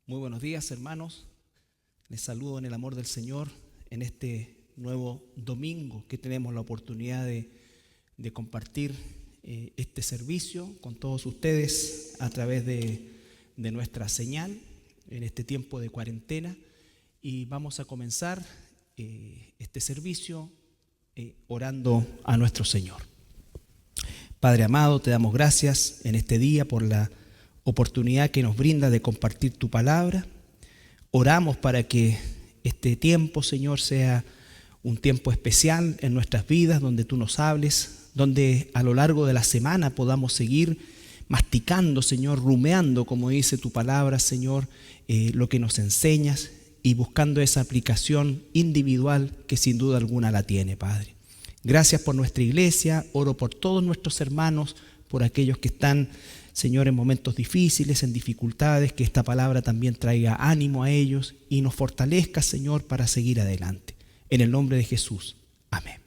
Muy buenos días, hermanos. Les saludo en el amor del Señor en este nuevo domingo que tenemos la oportunidad de compartir este servicio con todos ustedes a través de nuestra señal en este tiempo de cuarentena. Y vamos a comenzar este servicio orando a nuestro Señor. Padre amado, te damos gracias en este día por la oportunidad que nos brinda de compartir tu palabra. Oramos para que este tiempo, Señor, sea un tiempo especial en nuestras vidas, donde tú nos hables, donde a lo largo de la semana podamos seguir masticando, Señor, rumeando, como dice tu palabra, Señor, lo que nos enseñas y buscando esa aplicación individual que sin duda alguna la tiene, Padre. Gracias por nuestra iglesia, oro por todos nuestros hermanos, por aquellos que están, Señor, en momentos difíciles, en dificultades, que esta palabra también traiga ánimo a ellos y nos fortalezca, Señor, para seguir adelante. En el nombre de Jesús. Amén.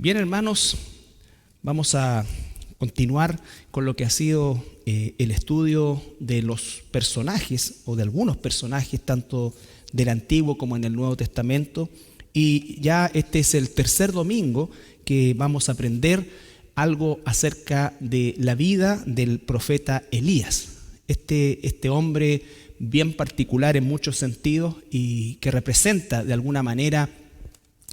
Bien, hermanos, vamos a continuar con lo que ha sido el estudio de los personajes o de algunos personajes, tanto del Antiguo como en el Nuevo Testamento. Y ya este es el tercer domingo que vamos a aprender algo acerca de la vida del profeta Elías. Este hombre bien particular en muchos sentidos y que representa de alguna manera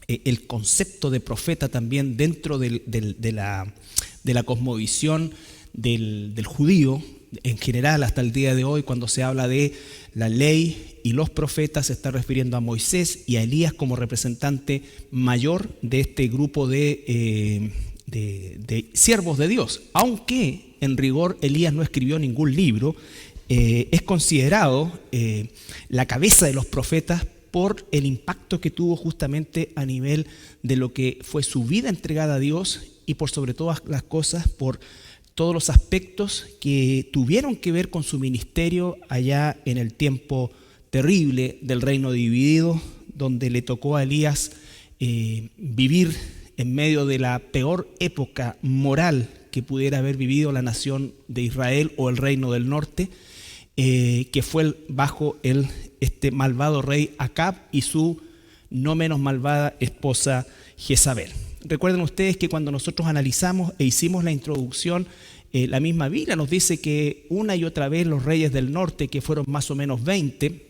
el concepto de profeta también dentro de la cosmovisión del judío en general hasta el día de hoy. Cuando se habla de la ley y los profetas, se está refiriendo a Moisés y a Elías como representante mayor de este grupo de siervos de Dios. Aunque en rigor Elías no escribió ningún libro, es considerado la cabeza de los profetas por el impacto que tuvo justamente a nivel de lo que fue su vida entregada a Dios y por sobre todas las cosas por todos los aspectos que tuvieron que ver con su ministerio allá en el tiempo terrible del reino dividido, donde le tocó a Elías vivir en medio de la peor época moral que pudiera haber vivido la nación de Israel o el reino del norte, que fue bajo este malvado rey Acab y su no menos malvada esposa Jezabel. Recuerden ustedes que cuando nosotros analizamos e hicimos la introducción, la misma Biblia nos dice que una y otra vez los reyes del norte, que fueron más o menos 20,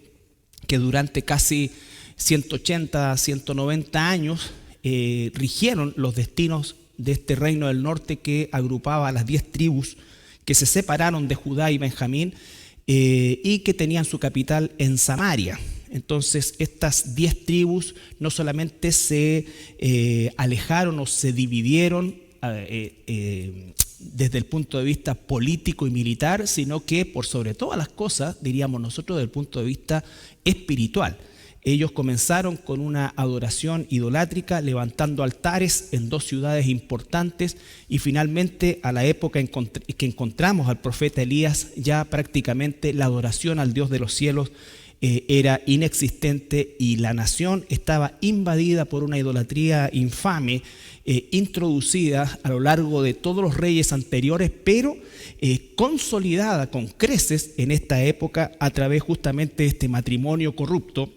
que durante casi 180, 190 años rigieron los destinos de este reino del norte que agrupaba a las 10 tribus que se separaron de Judá y Benjamín, y que tenían su capital en Samaria. Entonces estas 10 tribus no solamente se alejaron o se dividieron desde el punto de vista político y militar, sino que por sobre todas las cosas, diríamos nosotros, desde el punto de vista espiritual. Ellos comenzaron con una adoración idolátrica, levantando altares en 2 ciudades importantes, y finalmente a la época en que encontramos al profeta Elías, ya prácticamente la adoración al Dios de los cielos era inexistente y la nación estaba invadida por una idolatría infame, introducida a lo largo de todos los reyes anteriores, pero consolidada con creces en esta época a través justamente de este matrimonio corrupto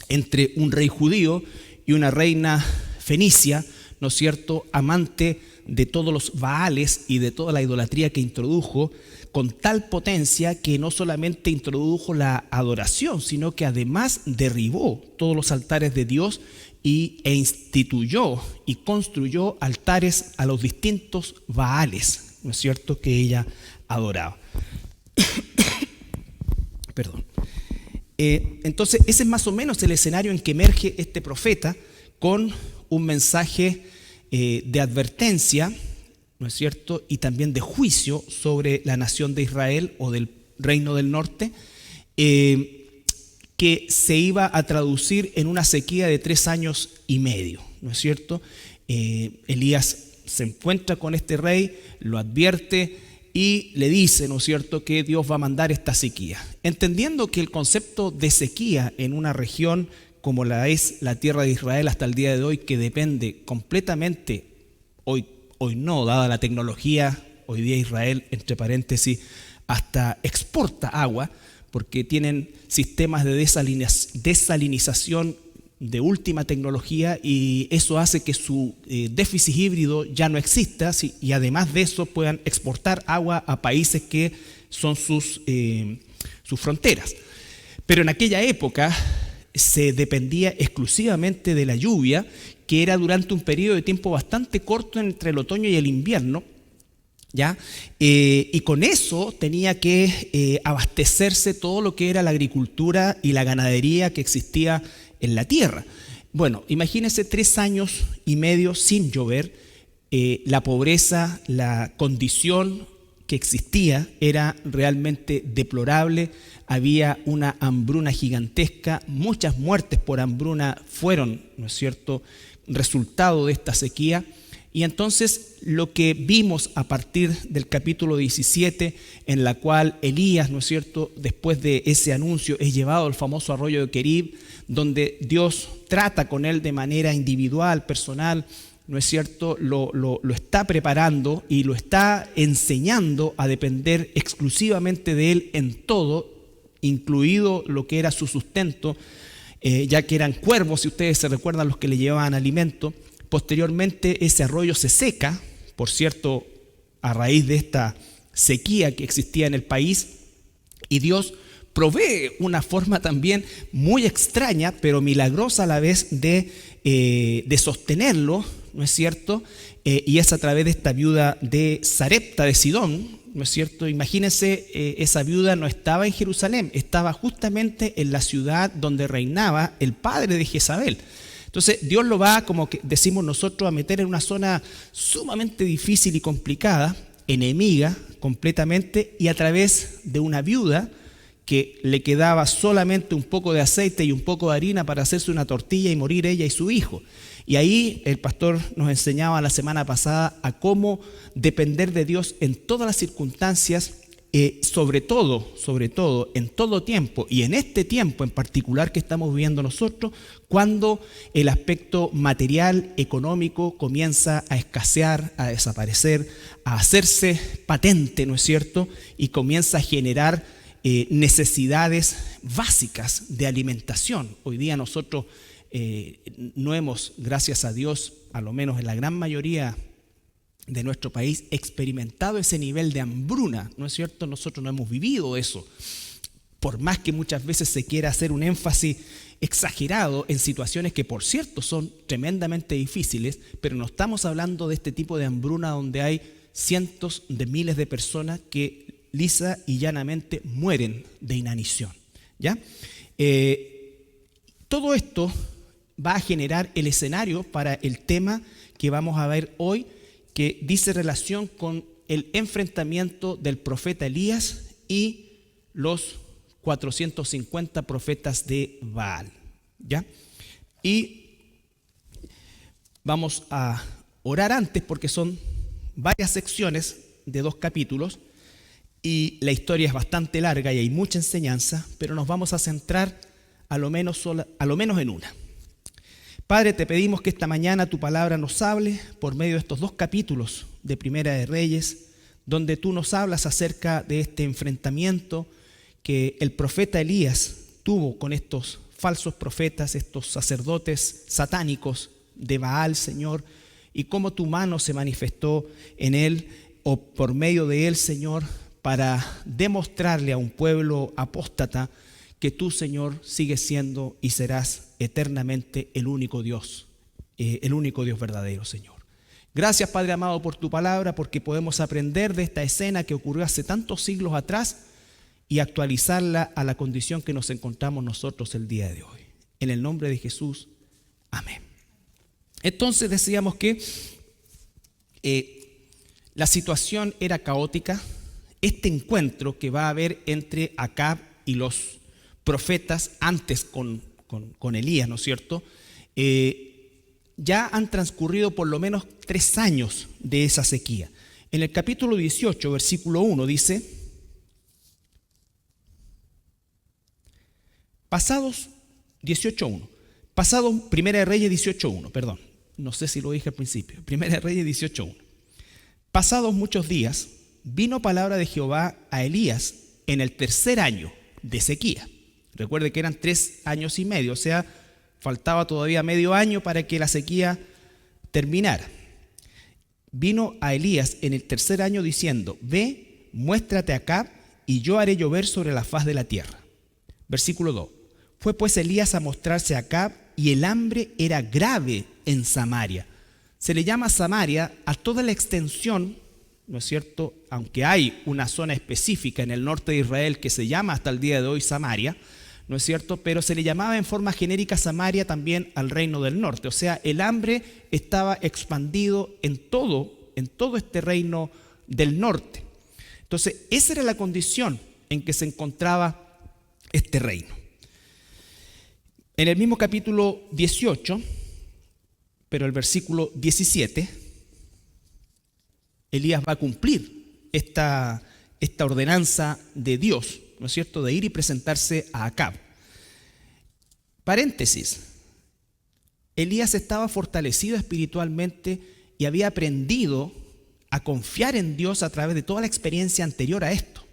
entre un rey judío y una reina fenicia, ¿no es cierto?, amante de todos los Baales y de toda la idolatría que introdujo, con tal potencia que no solamente introdujo la adoración, sino que además derribó todos los altares de Dios e instituyó y construyó altares a los distintos Baales, ¿no es cierto?, que ella adoraba. Perdón. Entonces ese es más o menos el escenario en que emerge este profeta con un mensaje de advertencia, ¿no es cierto?, y también de juicio sobre la nación de Israel o del reino del norte, que se iba a traducir en una sequía de 3 años y medio, ¿no es cierto? Elías se encuentra con este rey, lo advierte y le dice, ¿no es cierto?, que Dios va a mandar esta sequía. Entendiendo que el concepto de sequía en una región como la es la tierra de Israel hasta el día de hoy, que depende completamente, hoy no, dada la tecnología, hoy día Israel, entre paréntesis, hasta exporta agua, porque tienen sistemas de desalinización de última tecnología, y eso hace que su déficit hídrico ya no exista, y además de eso puedan exportar agua a países que son sus fronteras. Pero en aquella época se dependía exclusivamente de la lluvia, que era durante un periodo de tiempo bastante corto entre el otoño y el invierno, ¿ya? Y con eso tenía que abastecerse todo lo que era la agricultura y la ganadería que existía en la tierra. Bueno, imagínense 3 años y medio sin llover, la pobreza, la condición que existía era realmente deplorable, había una hambruna gigantesca, muchas muertes por hambruna fueron, ¿no es cierto?, resultado de esta sequía. Y entonces lo que vimos a partir del capítulo 17, en la cual Elías, ¿no es cierto?, después de ese anuncio es llevado al famoso arroyo de Querib, donde Dios trata con él de manera individual, personal, ¿no es cierto?, lo está preparando y lo está enseñando a depender exclusivamente de Él en todo, incluido lo que era su sustento, ya que eran cuervos, si ustedes se recuerdan, los que le llevaban alimento. Posteriormente ese arroyo se seca, por cierto, a raíz de esta sequía que existía en el país, y Dios provee una forma también muy extraña, pero milagrosa a la vez de sostenerlo, ¿no es cierto? Y es a través de esta viuda de Sarepta de Sidón, ¿no es cierto? Imagínense, esa viuda no estaba en Jerusalén, estaba justamente en la ciudad donde reinaba el padre de Jezabel. Entonces Dios lo va, como que decimos nosotros, a meter en una zona sumamente difícil y complicada, enemiga completamente, y a través de una viuda que le quedaba solamente un poco de aceite y un poco de harina para hacerse una tortilla y morir ella y su hijo. Y ahí el pastor nos enseñaba la semana pasada a cómo depender de Dios en todas las circunstancias, sobre todo en todo tiempo, y en este tiempo en particular que estamos viviendo nosotros, cuando el aspecto material, económico comienza a escasear, a desaparecer, a hacerse patente, ¿no es cierto? Y comienza a generar necesidades básicas de alimentación. Hoy día nosotros no hemos, gracias a Dios, a lo menos en la gran mayoría de nuestro país, experimentado ese nivel de hambruna, ¿no es cierto? Nosotros no hemos vivido eso, por más que muchas veces se quiera hacer un énfasis exagerado en situaciones que, por cierto, son tremendamente difíciles, pero no estamos hablando de este tipo de hambruna donde hay cientos de miles de personas que lisa y llanamente mueren de inanición, ¿ya? Todo esto va a generar el escenario para el tema que vamos a ver hoy, que dice relación con el enfrentamiento del profeta Elías y los 450 profetas de Baal, ¿ya? Y vamos a orar antes porque son varias secciones de 2 capítulos y la historia es bastante larga y hay mucha enseñanza, pero nos vamos a centrar a lo menos en una. Padre, te pedimos que esta mañana tu palabra nos hable por medio de estos 2 capítulos de Primera de Reyes, donde tú nos hablas acerca de este enfrentamiento que el profeta Elías tuvo con estos falsos profetas, estos sacerdotes satánicos de Baal, Señor, y cómo tu mano se manifestó en él o por medio de él, Señor, para demostrarle a un pueblo apóstata que tú, Señor, sigues siendo y serás eternamente el único Dios verdadero, Señor. Gracias, Padre amado, por tu palabra, porque podemos aprender de esta escena que ocurrió hace tantos siglos atrás y actualizarla a la condición que nos encontramos nosotros el día de hoy. En el nombre de Jesús, amén. Entonces decíamos que la situación era caótica. Este encuentro que va a haber entre Acab y los profetas antes con Elías, ¿no es cierto? Ya han transcurrido por lo menos 3 años de esa sequía. En el capítulo 18, versículo 1 dice: pasados 18.1, pasado Primera de Reyes 18.1, perdón, no sé si lo dije al principio, Primera de Reyes 18.1. Pasados muchos días, vino palabra de Jehová a Elías en el 3er año de sequía. Recuerde que eran 3 años y medio, o sea, faltaba todavía medio año para que la sequía terminara. Vino a Elías en el 3er año diciendo: ve, muéstrate a Acab, y yo haré llover sobre la faz de la tierra. Versículo 2. Fue pues Elías a mostrarse a Acab, y el hambre era grave en Samaria. Se le llama Samaria a toda la extensión, ¿no es cierto? Aunque hay una zona específica en el norte de Israel que se llama hasta el día de hoy Samaria, ¿no es cierto? Pero se le llamaba en forma genérica Samaria también al reino del norte. O sea, el hambre estaba expandido en todo este reino del norte. Entonces, esa era la condición en que se encontraba este reino. En el mismo capítulo 18, pero el versículo 17, Elías va a cumplir esta ordenanza de Dios, ¿no es cierto?, de ir y presentarse a Acab. Paréntesis, Elías estaba fortalecido espiritualmente y había aprendido a confiar en Dios a través de toda la experiencia anterior a esto.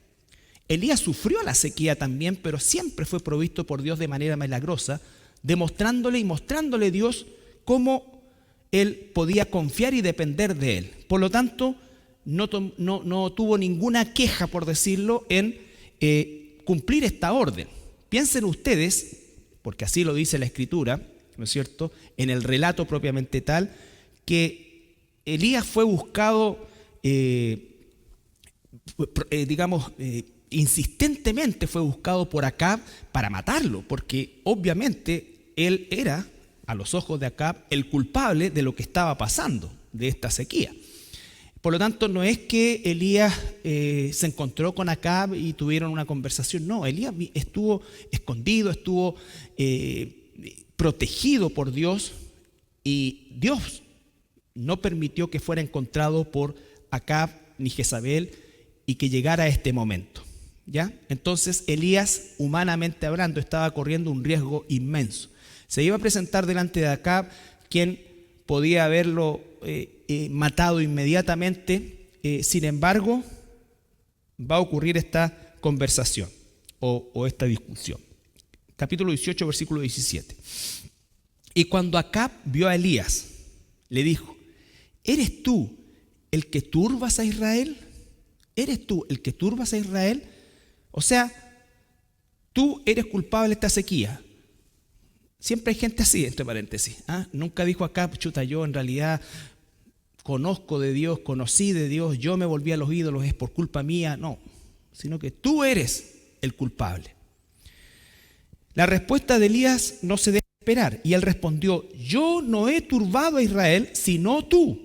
Elías sufrió la sequía también, pero siempre fue provisto por Dios de manera milagrosa, demostrándole y mostrándole a Dios cómo él podía confiar y depender de él. Por lo tanto, no tuvo ninguna queja, por decirlo, en cumplir esta orden. Piensen ustedes, porque así lo dice la Escritura, ¿no es cierto?, en el relato propiamente tal, que Elías fue buscado, insistentemente fue buscado por Acab para matarlo, porque obviamente él era, a los ojos de Acab, el culpable de lo que estaba pasando, de esta sequía. Por lo tanto, no es que Elías se encontró con Acab y tuvieron una conversación. No, Elías estuvo escondido, estuvo protegido por Dios, y Dios no permitió que fuera encontrado por Acab ni Jezabel y que llegara a este momento, ¿ya? Entonces Elías, humanamente hablando, estaba corriendo un riesgo inmenso. Se iba a presentar delante de Acab, quien podía haberlo matado inmediatamente. Sin embargo, va a ocurrir esta conversación o esta discusión. Capítulo 18, versículo 17. Y cuando Acab vio a Elías, le dijo: ¿eres tú el que turbas a Israel? ¿Eres tú el que turbas a Israel? O sea, tú eres culpable de esta sequía. Siempre hay gente así, entre paréntesis. Nunca dijo Acab: chuta, yo en realidad conozco de Dios, conocí de Dios, yo me volví a los ídolos, es por culpa mía. No, sino que tú eres el culpable. La respuesta de Elías no se debe esperar, y él respondió: yo no he turbado a Israel, sino tú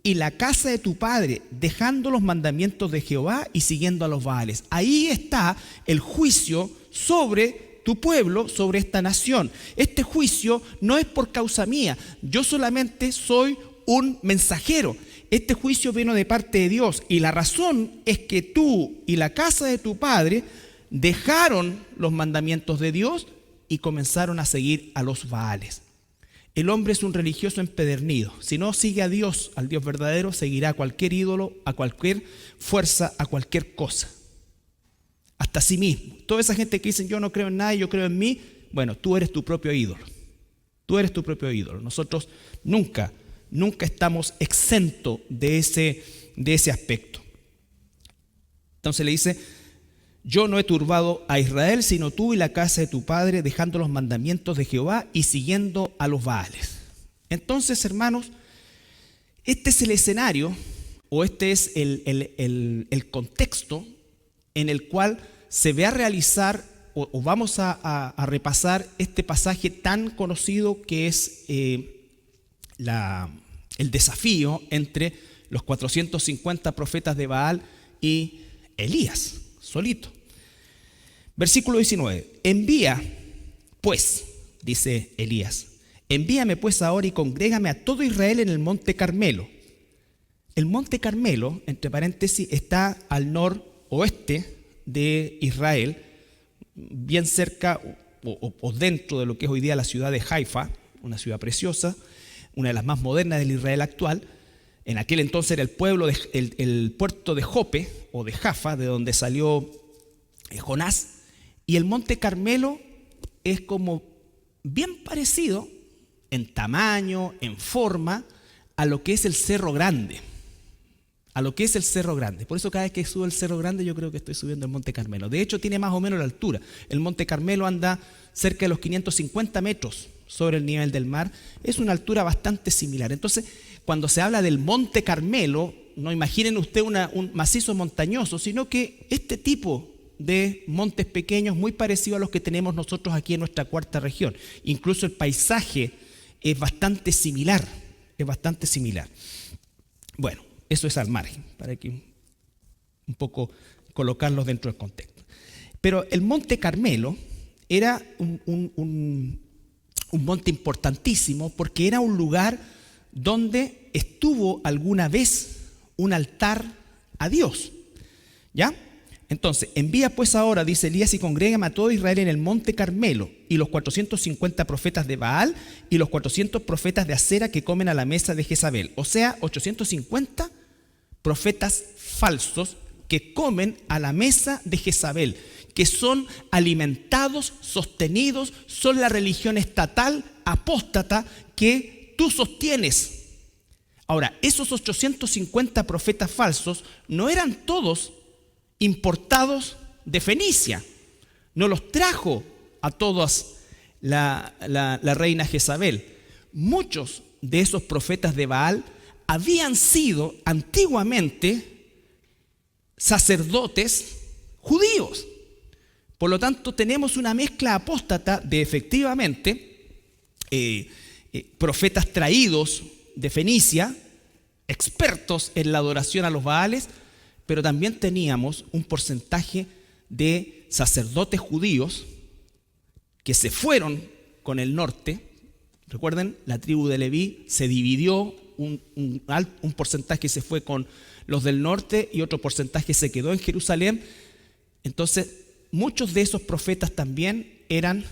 y la casa de tu padre, dejando los mandamientos de Jehová y siguiendo a los Baales. Ahí está el juicio sobre tu pueblo, sobre esta nación. Este juicio no es por causa mía, yo solamente soy un mensajero. Este juicio vino de parte de Dios, y la razón es que tú y la casa de tu padre dejaron los mandamientos de Dios y comenzaron a seguir a los Baales. El hombre es un religioso empedernido. Si no sigue a Dios, al Dios verdadero, seguirá a cualquier ídolo, a cualquier fuerza, a cualquier cosa, hasta sí mismo. Toda esa gente que dice: yo no creo en nada, yo creo en mí. Bueno, tú eres tu propio ídolo. Tú eres tu propio ídolo. Nosotros nunca estamos exentos de ese aspecto. Entonces le dice: yo no he turbado a Israel, sino tú y la casa de tu padre, dejando los mandamientos de Jehová y siguiendo a los Baales. Entonces, hermanos, este es el escenario, o este es el contexto en el cual se ve a realizar, o vamos a repasar este pasaje tan conocido que es el desafío entre los 450 profetas de Baal y Elías solito. Versículo 19. Envía, pues, dice Elías, envíame pues ahora y congrégame a todo Israel en el monte Carmelo. El monte Carmelo, entre paréntesis, está al noroeste de Israel, bien cerca o dentro de lo que es hoy día la ciudad de Haifa, una ciudad preciosa, una de las más modernas del Israel actual. En aquel entonces era el puerto de Jope o de Jaffa, de donde salió Jonás. Y el monte Carmelo es como bien parecido en tamaño, en forma, a lo que es el Cerro Grande. A lo que es el Cerro Grande. Por eso cada vez que subo el Cerro Grande yo creo que estoy subiendo el monte Carmelo. De hecho tiene más o menos la altura. El monte Carmelo anda cerca de los 550 metros sobre el nivel del mar. Es una altura bastante similar. Entonces, cuando se habla del monte Carmelo, no imaginen usted un macizo montañoso, sino que este tipo de montes pequeños muy parecidos a los que tenemos nosotros aquí en nuestra cuarta región. Incluso el paisaje es bastante similar. Bueno, eso es al margen, para que un poco colocarlos dentro del contexto. Pero el monte Carmelo era un monte importantísimo, porque era un lugar donde estuvo alguna vez un altar a Dios, ¿ya? Entonces, envía pues ahora, dice Elías, y congrégame a todo Israel en el monte Carmelo, y los 450 profetas de Baal y los 400 profetas de Acera que comen a la mesa de Jezabel. O sea, 850 profetas falsos que comen a la mesa de Jezabel, que son alimentados, sostenidos, son la religión estatal apóstata que tú sostienes. Ahora, esos 850 profetas falsos no eran todos importados de Fenicia, no los trajo a todos la reina Jezabel. Muchos de esos profetas de Baal habían sido antiguamente sacerdotes judíos. Por lo tanto, tenemos una mezcla apóstata de efectivamente profetas traídos de Fenicia, expertos en la adoración a los Baales, pero también teníamos un porcentaje de sacerdotes judíos que se fueron con el norte. Recuerden, la tribu de Leví se dividió, un porcentaje se fue con los del norte y otro porcentaje se quedó en Jerusalén. Entonces, muchos de esos profetas también eran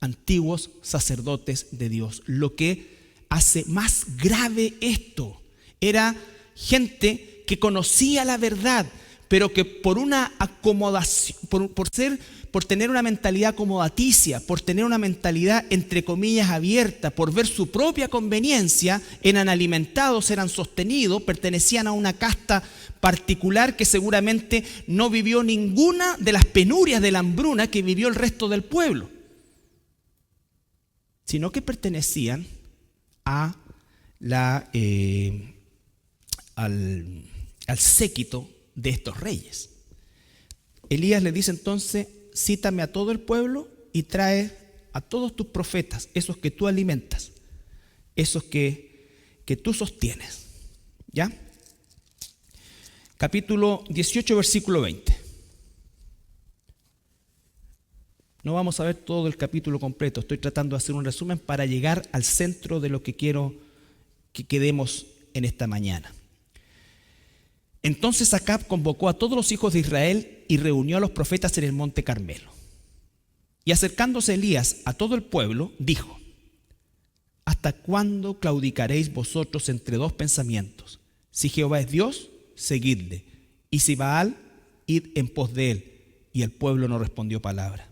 antiguos sacerdotes de Dios. Lo que hace más grave esto, era gente que conocía la verdad, pero que por una acomodación, por tener una mentalidad acomodaticia, por tener una mentalidad entre comillas abierta, por ver su propia conveniencia, eran alimentados, eran sostenidos, pertenecían a una casta particular que seguramente no vivió ninguna de las penurias de la hambruna que vivió el resto del pueblo, sino que pertenecían a al séquito de estos reyes. Elías le dice entonces: cítame a todo el pueblo y trae a todos tus profetas, esos que tú alimentas, esos que tú sostienes. ¿Ya? Capítulo 18, versículo 20. No vamos a ver todo el capítulo completo, estoy tratando de hacer un resumen para llegar al centro de lo que quiero que quedemos en esta mañana. Entonces Acab convocó a todos los hijos de Israel y reunió a los profetas en el monte Carmelo. Y acercándose Elías a todo el pueblo, dijo: ¿hasta cuándo claudicaréis vosotros entre dos pensamientos? Si Jehová es Dios, seguidle, y si Baal, id en pos de él. Y el pueblo no respondió palabra.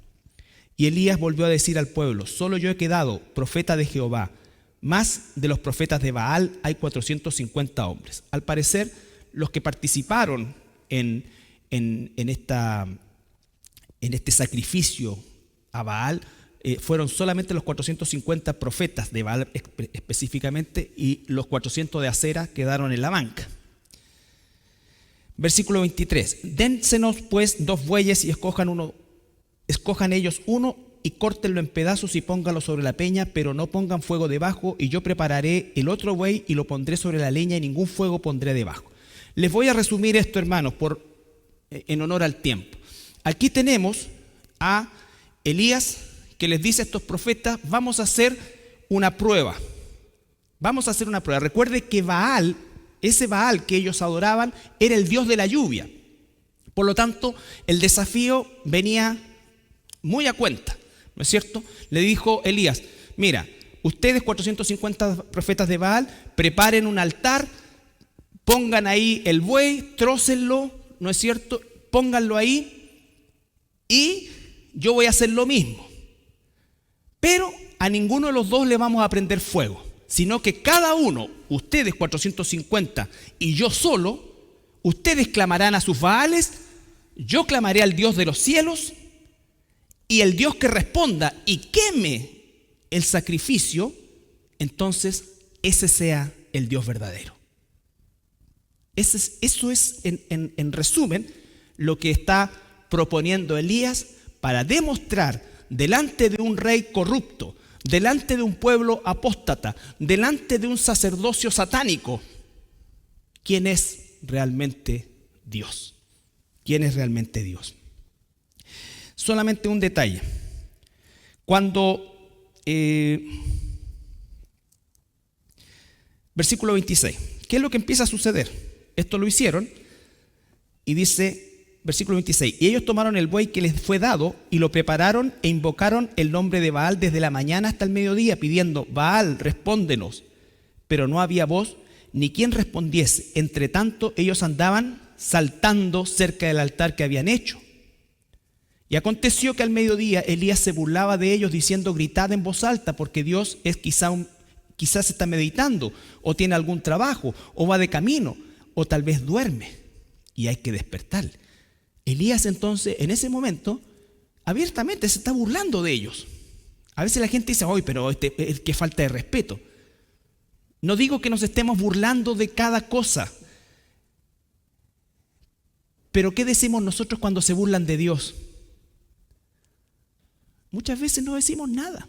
Y Elías volvió a decir al pueblo: solo yo he quedado profeta de Jehová, más de los profetas de Baal hay 450 hombres. Al parecer, los que participaron en este sacrificio a Baal fueron solamente los 450 profetas de Baal específicamente, y los 400 de Acera quedaron en la banca. Versículo 23. Dénsenos pues 2 bueyes y escojan ellos uno y córtenlo en pedazos y pónganlo sobre la peña, pero no pongan fuego debajo, y yo prepararé el otro buey y lo pondré sobre la leña y ningún fuego pondré debajo. Les voy a resumir esto, hermanos, en honor al tiempo. Aquí tenemos a Elías que les dice a estos profetas: vamos a hacer una prueba. Vamos a hacer una prueba. Recuerde que Baal, ese Baal que ellos adoraban, era el dios de la lluvia. Por lo tanto, el desafío venía muy a cuenta, ¿no es cierto? Le dijo Elías: mira, ustedes 450 profetas de Baal, preparen un altar, pongan ahí el buey, trócenlo, ¿no es cierto? Pónganlo ahí y yo voy a hacer lo mismo. Pero a ninguno de los dos le vamos a prender fuego, sino que cada uno, ustedes 450 y yo solo, ustedes clamarán a sus Baales, yo clamaré al Dios de los cielos, y el Dios que responda y queme el sacrificio, entonces ese sea el Dios verdadero. Eso es en resumen lo que está proponiendo Elías para demostrar delante de un rey corrupto, delante de un pueblo apóstata, delante de un sacerdocio satánico, quién es realmente Dios. ¿Quién es realmente Dios? Solamente un detalle. Cuando versículo 26, ¿qué es lo que empieza a suceder? Esto lo hicieron y dice: versículo 26. Y ellos tomaron el buey que les fue dado y lo prepararon e invocaron el nombre de Baal desde la mañana hasta el mediodía, pidiendo: Baal, respóndenos. Pero no había voz ni quien respondiese. Entre tanto, ellos andaban saltando cerca del altar que habían hecho. Y aconteció que al mediodía Elías se burlaba de ellos, diciendo: gritad en voz alta, porque Dios es quizás está meditando, o tiene algún trabajo, o va de camino, o tal vez duerme, y hay que despertarle. Elías entonces, en ese momento, abiertamente se está burlando de ellos. A veces la gente dice: ¡ay, pero qué falta de respeto! No digo que nos estemos burlando de cada cosa, pero ¿qué decimos nosotros cuando se burlan de Dios? Muchas veces no decimos nada.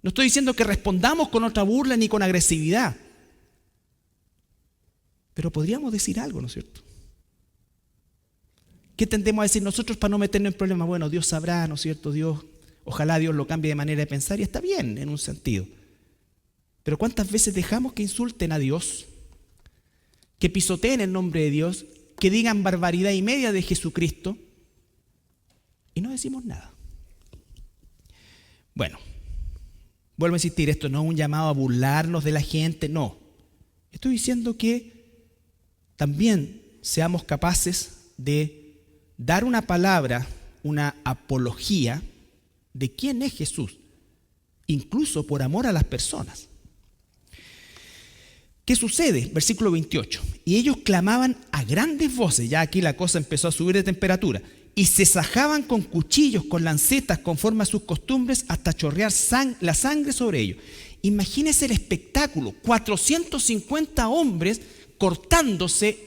No estoy diciendo que respondamos con otra burla ni con agresividad, pero podríamos decir algo, ¿no es cierto? ¿Qué tendemos a decir nosotros para no meternos en problemas? Bueno, Dios sabrá, ¿no es cierto? Ojalá Dios lo cambie de manera de pensar, y está bien en un sentido. Pero ¿cuántas veces dejamos que insulten a Dios, que pisoteen el nombre de Dios, que digan barbaridad y media de Jesucristo, y no decimos nada? Bueno, vuelvo a insistir, esto no es un llamado a burlarnos de la gente, no. Estoy diciendo que también seamos capaces de dar una palabra, una apología de quién es Jesús, incluso por amor a las personas. ¿Qué sucede? Versículo 28. Y ellos clamaban a grandes voces, ya aquí la cosa empezó a subir de temperatura, y se sajaban con cuchillos, con lancetas, conforme a sus costumbres, hasta chorrear la sangre sobre ellos. Imagínense el espectáculo: 450 hombres cortándose,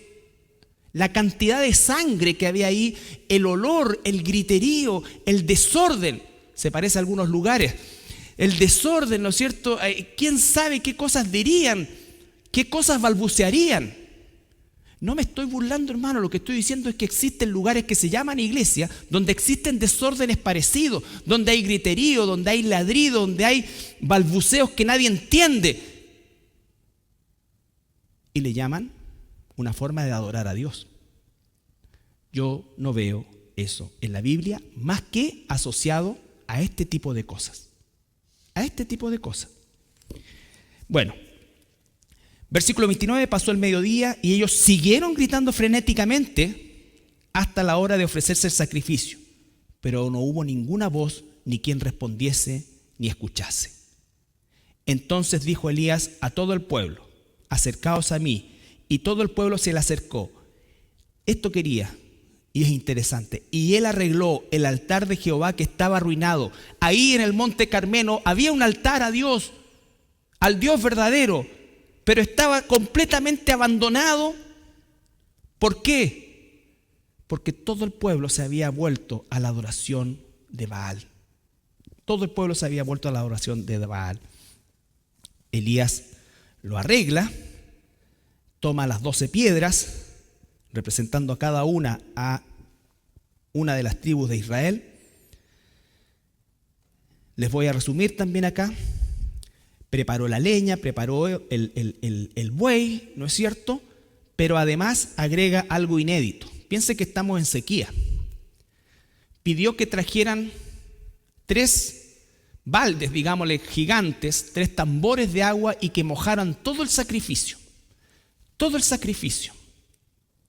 la cantidad de sangre que había ahí, el olor, el griterío, el desorden. Se parece a algunos lugares. El desorden, ¿no es cierto? ¿Quién sabe qué cosas dirían? ¿Qué cosas balbucearían? No me estoy burlando, hermano. Lo que estoy diciendo es que existen lugares que se llaman iglesia, donde existen desórdenes parecidos, donde hay griterío, donde hay ladrido, donde hay balbuceos que nadie entiende. Y le llaman una forma de adorar a Dios. Yo no veo eso en la Biblia más que asociado a este tipo de cosas. A este tipo de cosas. Bueno, versículo 29, pasó el mediodía y ellos siguieron gritando frenéticamente hasta la hora de ofrecerse el sacrificio. Pero no hubo ninguna voz, ni quien respondiese, ni escuchase. Entonces dijo Elías a todo el pueblo: acercaos a mí. Y todo el pueblo se le acercó. Esto quería, y es interesante. Y él arregló el altar de Jehová que estaba arruinado. Ahí en el monte Carmelo había un altar a Dios, al Dios verdadero, pero estaba completamente abandonado. ¿Por qué? Porque todo el pueblo se había vuelto a la adoración de Baal. Todo el pueblo se había vuelto a la adoración de Baal. Elías lo arregla, toma las 12 piedras, representando a cada una de las tribus de Israel. Les voy a resumir también acá. Preparó la leña, preparó el buey, ¿no es cierto? Pero además agrega algo inédito. Piense que estamos en sequía. Pidió que trajeran 3 baldes, digámosle, gigantes, 3 tambores de agua, y que mojaran todo el sacrificio. Todo el sacrificio,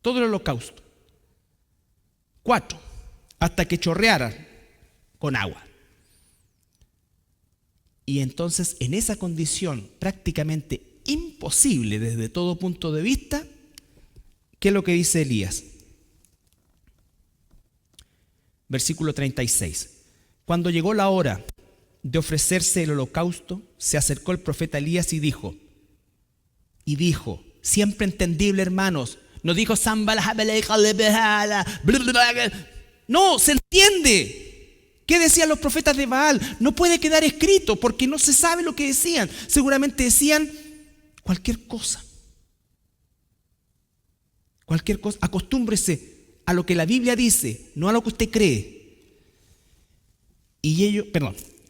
todo el holocausto. 4, hasta que chorreara con agua. Y entonces, en esa condición prácticamente imposible desde todo punto de vista, ¿qué es lo que dice Elías? Versículo 36. Cuando llegó la hora de ofrecerse el holocausto, se acercó el profeta Elías y dijo, siempre entendible, hermanos. No dijo no, se entiende. ¿Qué decían los profetas de Baal? No puede quedar escrito porque no se sabe lo que decían. Seguramente decían cualquier cosa. Cualquier cosa. Acostúmbrese a lo que la Biblia dice, no a lo que usted cree.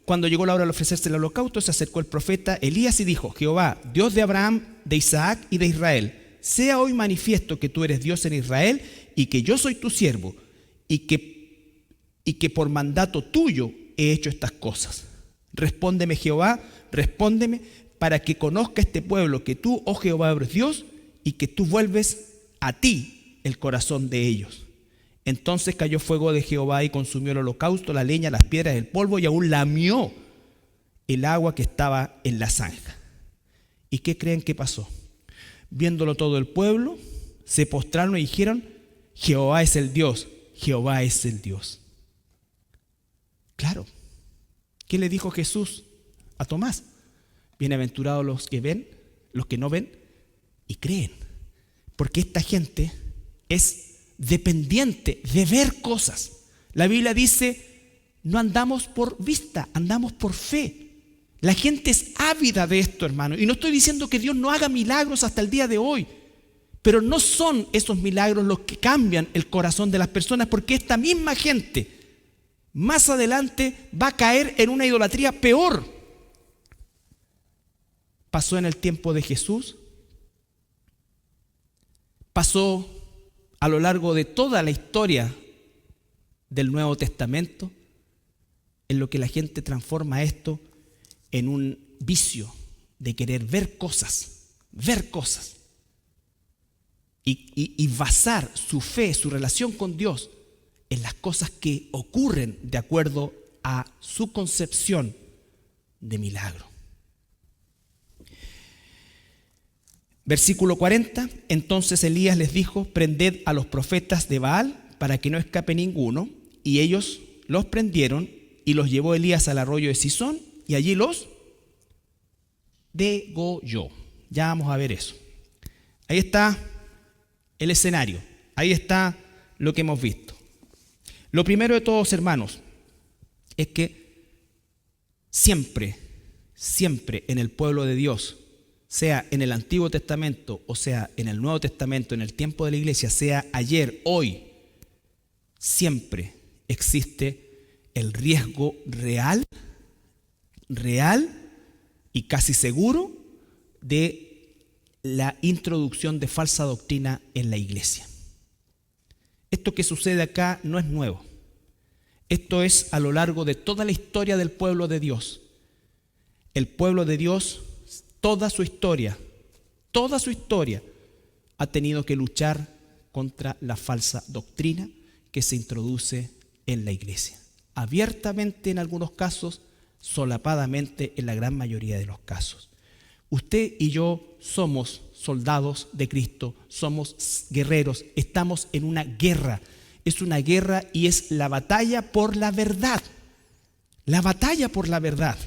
Cuando llegó la hora de ofrecerse el holocausto, se acercó el profeta Elías y dijo: Jehová, Dios de Abraham, de Isaac y de Israel, sea hoy manifiesto que tú eres Dios en Israel y que yo soy tu siervo y que por mandato tuyo he hecho estas cosas. Respóndeme, Jehová, respóndeme, para que conozca este pueblo que tú, oh Jehová, eres Dios, y que tú vuelves a ti el corazón de ellos. Entonces cayó fuego de Jehová y consumió el holocausto, la leña, las piedras, el polvo, y aún lamió el agua que estaba en la zanja. ¿Y qué creen que pasó? Viéndolo todo el pueblo, se postraron y dijeron: Jehová es el Dios, Jehová es el Dios. Claro. ¿Qué le dijo Jesús a Tomás? Bienaventurados los que ven, los que no ven y creen. Porque esta gente es dependiente de ver cosas. La Biblia dice: no andamos por vista, andamos por fe. La gente es ávida de esto, hermano. Y no estoy diciendo que Dios no haga milagros hasta el día de hoy, pero no son esos milagros los que cambian el corazón de las personas, porque esta misma gente más adelante va a caer en una idolatría peor. Pasó en el tiempo de Jesús, pasó a lo largo de toda la historia del Nuevo Testamento, en lo que la gente transforma esto en un vicio de querer ver cosas y basar su fe, su relación con Dios en las cosas que ocurren de acuerdo a su concepción de milagro. Versículo 40, entonces Elías les dijo: prended a los profetas de Baal para que no escape ninguno. Y ellos los prendieron y los llevó Elías al arroyo de Cisón y allí los degolló. Ya vamos a ver eso. Ahí está el escenario, ahí está lo que hemos visto. Lo primero de todos, hermanos, es que siempre en el pueblo de Dios, sea en el Antiguo Testamento o sea en el Nuevo Testamento, en el tiempo de la iglesia, sea ayer, hoy, siempre existe el riesgo real y casi seguro de la introducción de falsa doctrina en la iglesia. Esto que sucede acá no es nuevo. Esto es a lo largo de toda la historia del pueblo de Dios. El pueblo de Dios, toda su historia, ha tenido que luchar contra la falsa doctrina que se introduce en la iglesia. Abiertamente en algunos casos, solapadamente en la gran mayoría de los casos. Usted y yo somos soldados de Cristo, somos guerreros, estamos en una guerra. Es una guerra y es la batalla por la verdad. La batalla por la verdad.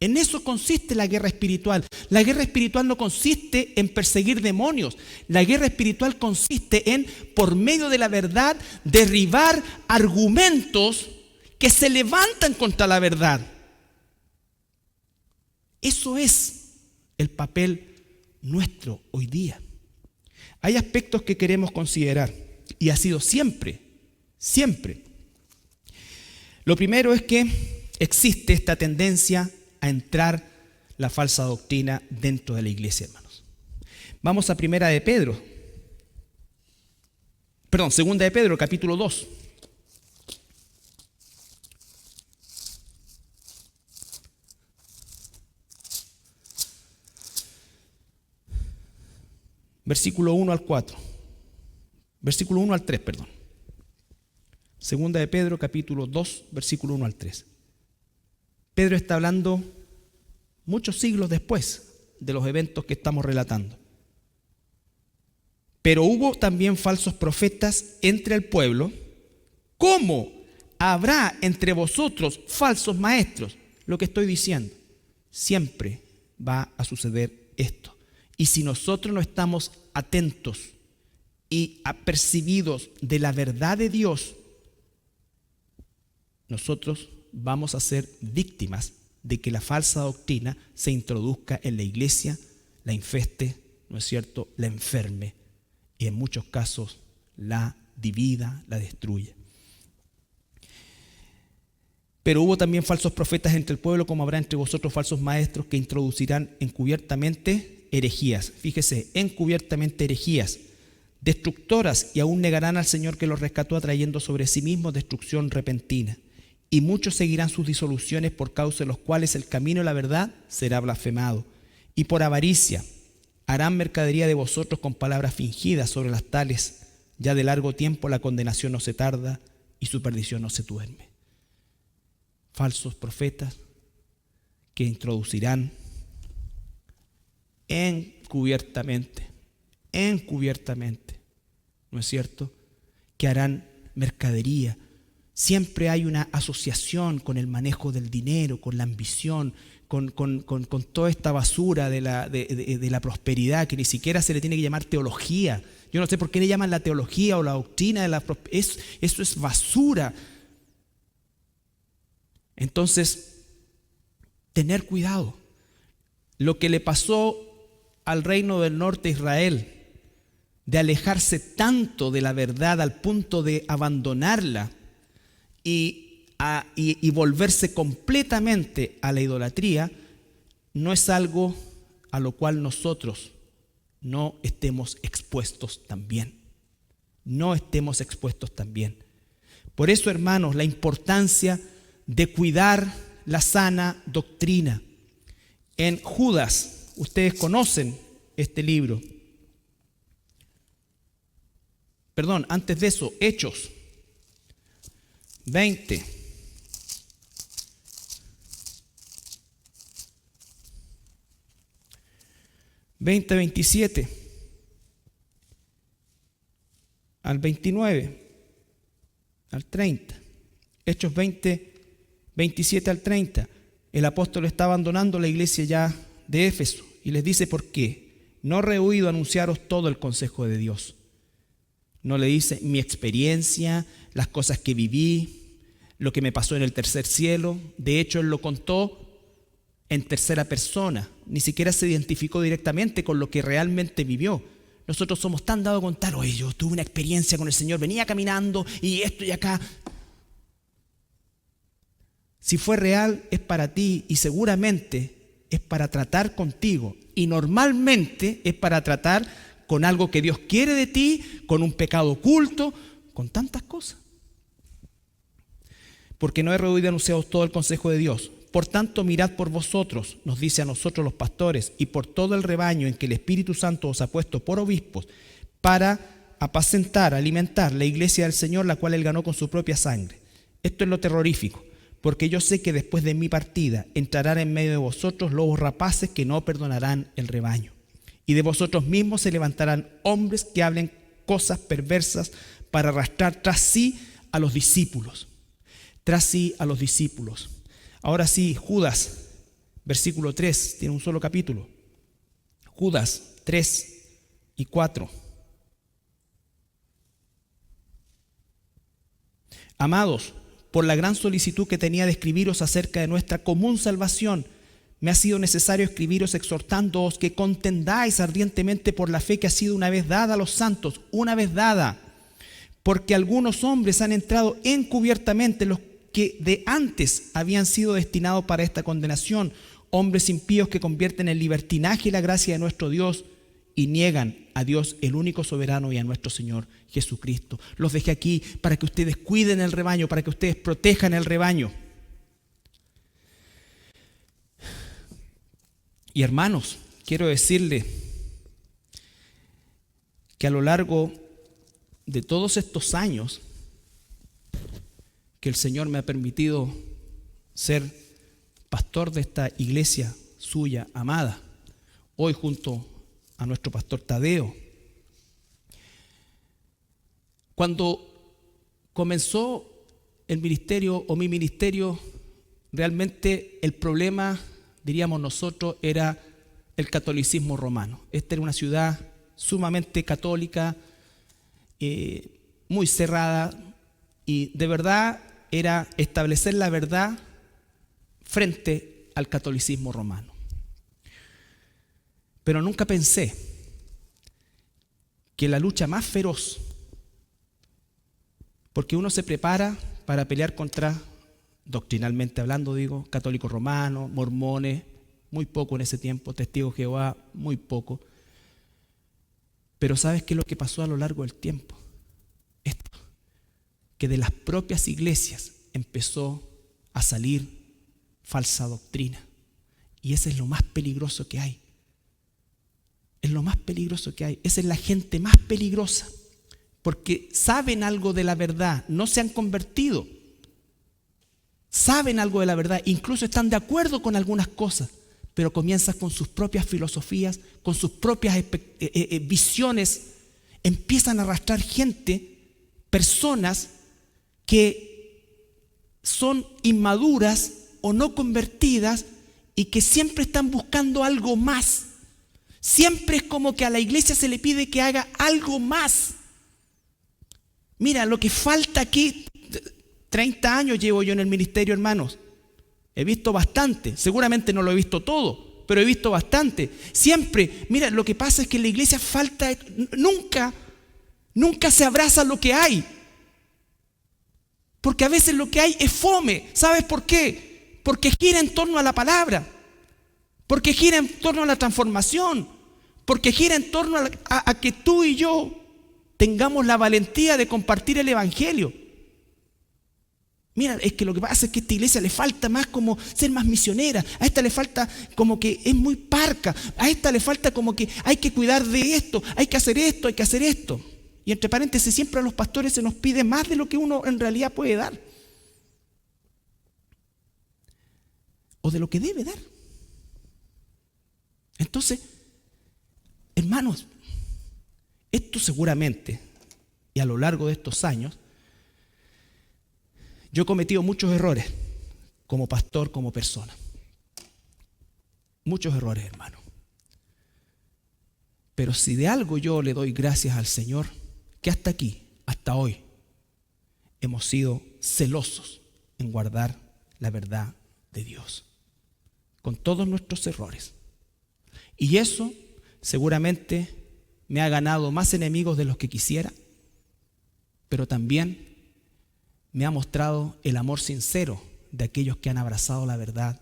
En eso consiste la guerra espiritual. La guerra espiritual no consiste en perseguir demonios. La guerra espiritual consiste en, por medio de la verdad, derribar argumentos que se levantan contra la verdad. Eso es el papel nuestro hoy día. Hay aspectos que queremos considerar y ha sido siempre. Lo primero es que existe esta tendencia a entrar la falsa doctrina dentro de la iglesia, hermanos. Vamos a Segunda de Pedro, capítulo 2. Versículo 1 al 4. Versículo 1 al 3, perdón. Segunda de Pedro, capítulo 2, versículo 1 al 3. Pedro está hablando muchos siglos después de los eventos que estamos relatando. Pero hubo también falsos profetas entre el pueblo, como habrá entre vosotros falsos maestros. Lo que estoy diciendo, siempre va a suceder esto. Y si nosotros no estamos atentos y apercibidos de la verdad de Dios, nosotros vamos a ser víctimas de que la falsa doctrina se introduzca en la iglesia, la infeste, ¿no es cierto?, la enferme y en muchos casos la divida, la destruya. Pero hubo también falsos profetas entre el pueblo, como habrá entre vosotros falsos maestros que introducirán encubiertamente herejías. Fíjese, encubiertamente herejías, destructoras, y aún negarán al Señor que los rescató, atrayendo sobre sí mismos destrucción repentina. Y muchos seguirán sus disoluciones, por causa de los cuales el camino de la verdad será blasfemado. Y por avaricia harán mercadería de vosotros con palabras fingidas. Sobre las tales ya de largo tiempo la condenación no se tarda y su perdición no se duerme. Falsos profetas que introducirán encubiertamente, ¿no es cierto?, que harán mercadería. Siempre hay una asociación con el manejo del dinero, con la ambición, con toda esta basura de la prosperidad, que ni siquiera se le tiene que llamar teología. Yo no sé por qué le llaman la teología o la doctrina de la prosperidad. Eso es basura. Entonces, tener cuidado. Lo que le pasó al reino del norte de Israel, de alejarse tanto de la verdad al punto de abandonarla y volverse completamente a la idolatría, no es algo a lo cual nosotros no estemos expuestos también. No estemos expuestos también. Por eso, hermanos, la importancia de cuidar la sana doctrina. En Judas, ustedes conocen este libro. Perdón, antes de eso, Hechos 20. Veinte, 27 al 29 al 30. Hechos 20, 27 al 30. El apóstol está abandonando la iglesia ya de Éfeso y les dice por qué. No he rehuido anunciaros todo el consejo de Dios. No le dice mi experiencia, las cosas que viví, lo que me pasó en el tercer cielo. De hecho, él lo contó en tercera persona. Ni siquiera se identificó directamente con lo que realmente vivió. Nosotros somos tan dados a contar, oye, yo tuve una experiencia con el Señor, venía caminando y esto y acá. Si fue real, es para ti y seguramente es para tratar contigo. Y normalmente es para tratar con algo que Dios quiere de ti, con un pecado oculto, con tantas cosas. Porque no he rehuido anunciaros todo el consejo de Dios. Por tanto, mirad por vosotros, nos dice a nosotros los pastores, y por todo el rebaño en que el Espíritu Santo os ha puesto por obispos, para apacentar, alimentar la iglesia del Señor, la cual Él ganó con su propia sangre. Esto es lo terrorífico, porque yo sé que después de mi partida entrarán en medio de vosotros lobos rapaces que no perdonarán el rebaño. Y de vosotros mismos se levantarán hombres que hablen cosas perversas para arrastrar tras sí a los discípulos. Tras sí a los discípulos. Ahora sí, Judas, versículo 3, tiene un solo capítulo. Judas 3 y 4. Amados, por la gran solicitud que tenía de escribiros acerca de nuestra común salvación, me ha sido necesario escribiros exhortándoos que contendáis ardientemente por la fe que ha sido una vez dada a los santos, una vez dada, porque algunos hombres han entrado encubiertamente, los que de antes habían sido destinados para esta condenación, hombres impíos que convierten en libertinaje la gracia de nuestro Dios y niegan a Dios, el único soberano, y a nuestro Señor Jesucristo. Los dejé aquí para que ustedes cuiden el rebaño, para que ustedes protejan el rebaño. Y hermanos, quiero decirle que a lo largo de todos estos años que el Señor me ha permitido ser pastor de esta iglesia suya amada, hoy junto a nuestro pastor Tadeo, cuando comenzó el ministerio o mi ministerio, realmente el problema, diríamos nosotros, era el catolicismo romano. Esta era una ciudad sumamente católica, muy cerrada, y de verdad era establecer la verdad frente al catolicismo romano. Pero nunca pensé que la lucha más feroz, porque uno se prepara para pelear contra, doctrinalmente hablando, digo, católicos romanos, mormones, muy poco en ese tiempo, testigos de Jehová, muy poco. Pero ¿sabes qué es lo que pasó a lo largo del tiempo? Esto, que de las propias iglesias empezó a salir falsa doctrina. Y ese es lo más peligroso que hay. Es lo más peligroso que hay. Esa es la gente más peligrosa. Porque saben algo de la verdad, no se han convertido. Saben algo de la verdad, incluso están de acuerdo con algunas cosas, pero comienzan con sus propias filosofías, con sus propias visiones. Empiezan a arrastrar gente, personas que son inmaduras o no convertidas y que siempre están buscando algo más. Siempre es como que a la iglesia se le pide que haga algo más. Mira, lo que falta aquí, 30 años llevo yo en el ministerio, hermanos. He visto bastante, seguramente no lo he visto todo, pero he visto bastante. Siempre, mira, lo que pasa es que en la iglesia falta, nunca se abraza lo que hay. Porque a veces lo que hay es fome. ¿Sabes por qué? Porque gira en torno a la palabra. Porque gira en torno a la transformación. Porque gira en torno a que tú y yo tengamos la valentía de compartir el evangelio. Mira, es que lo que pasa es que a esta iglesia le falta más como ser más misionera. A esta le falta como que es muy parca. A esta le falta como que hay que cuidar de esto, hay que hacer esto, hay que hacer esto. Y entre paréntesis, siempre a los pastores se nos pide más de lo que uno en realidad puede dar. O de lo que debe dar. Entonces, hermanos, esto seguramente, y a lo largo de estos años, yo he cometido muchos errores como pastor, como persona. Muchos errores, hermano. Pero si de algo yo le doy gracias al Señor, que hasta aquí, hasta hoy, hemos sido celosos en guardar la verdad de Dios, con todos nuestros errores. Y eso seguramente me ha ganado más enemigos de los que quisiera, pero también me ha mostrado el amor sincero de aquellos que han abrazado la verdad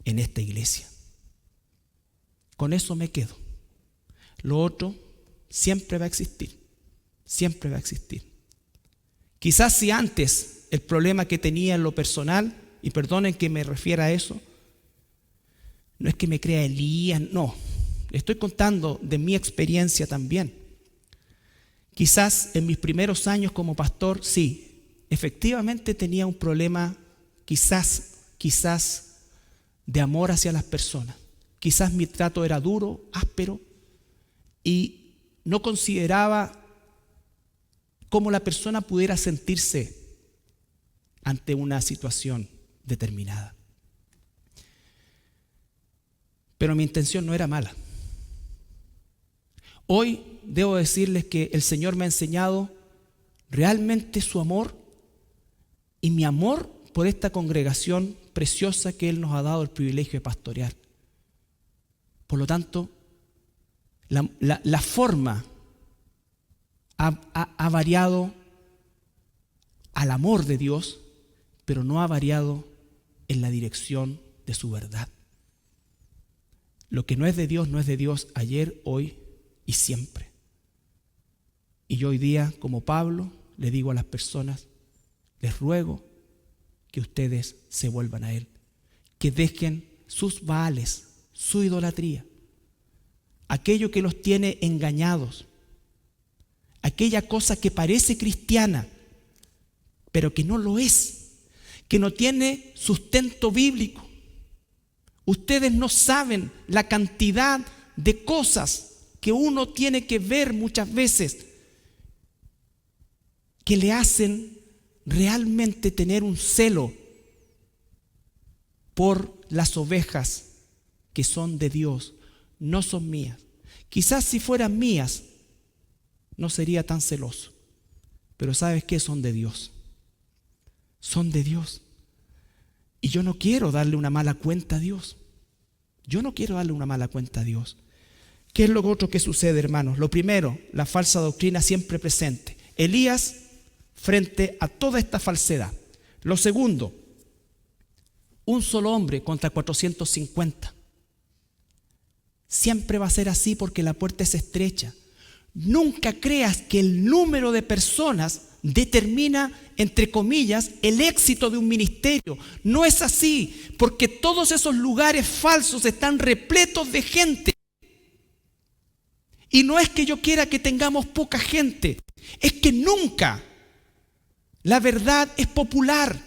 en esta iglesia. Con eso me quedo. Lo otro siempre va a existir. Siempre va a existir. Quizás si antes el problema que tenía en lo personal, y perdonen que me refiera a eso, no es que me crea Elías, no. Estoy contando de mi experiencia también. Quizás en mis primeros años como pastor, sí, efectivamente tenía un problema quizás de amor hacia las personas. Quizás mi trato era duro, áspero, y no consideraba cómo la persona pudiera sentirse ante una situación determinada. Pero mi intención no era mala. Hoy debo decirles que el Señor me ha enseñado realmente su amor y mi amor por esta congregación preciosa que Él nos ha dado el privilegio de pastorear. Por lo tanto, la forma ha variado al amor de Dios, pero no ha variado en la dirección de su verdad. Lo que no es de Dios, no es de Dios ayer, hoy y siempre. Y yo hoy día, como Pablo, le digo a las personas, les ruego que ustedes se vuelvan a Él, que dejen sus baales, su idolatría, aquello que los tiene engañados, aquella cosa que parece cristiana, pero que no lo es, que no tiene sustento bíblico. Ustedes no saben la cantidad de cosas que uno tiene que ver muchas veces que le hacen realmente tener un celo por las ovejas que son de Dios, no son mías. Quizás si fueran mías no sería tan celoso, pero ¿sabes qué? Son de Dios. Son de Dios. Y yo no quiero darle una mala cuenta a Dios. Yo no quiero darle una mala cuenta a Dios. ¿Qué es lo otro que sucede, hermanos? Lo primero, la falsa doctrina siempre presente. Elías frente a toda esta falsedad. Lo segundo, un solo hombre contra 450. Siempre va a ser así porque la puerta es estrecha. Nunca creas que el número de personas determina, entre comillas, el éxito de un ministerio. No es así, porque todos esos lugares falsos están repletos de gente. Y no es que yo quiera que tengamos poca gente, es que nunca la verdad es popular.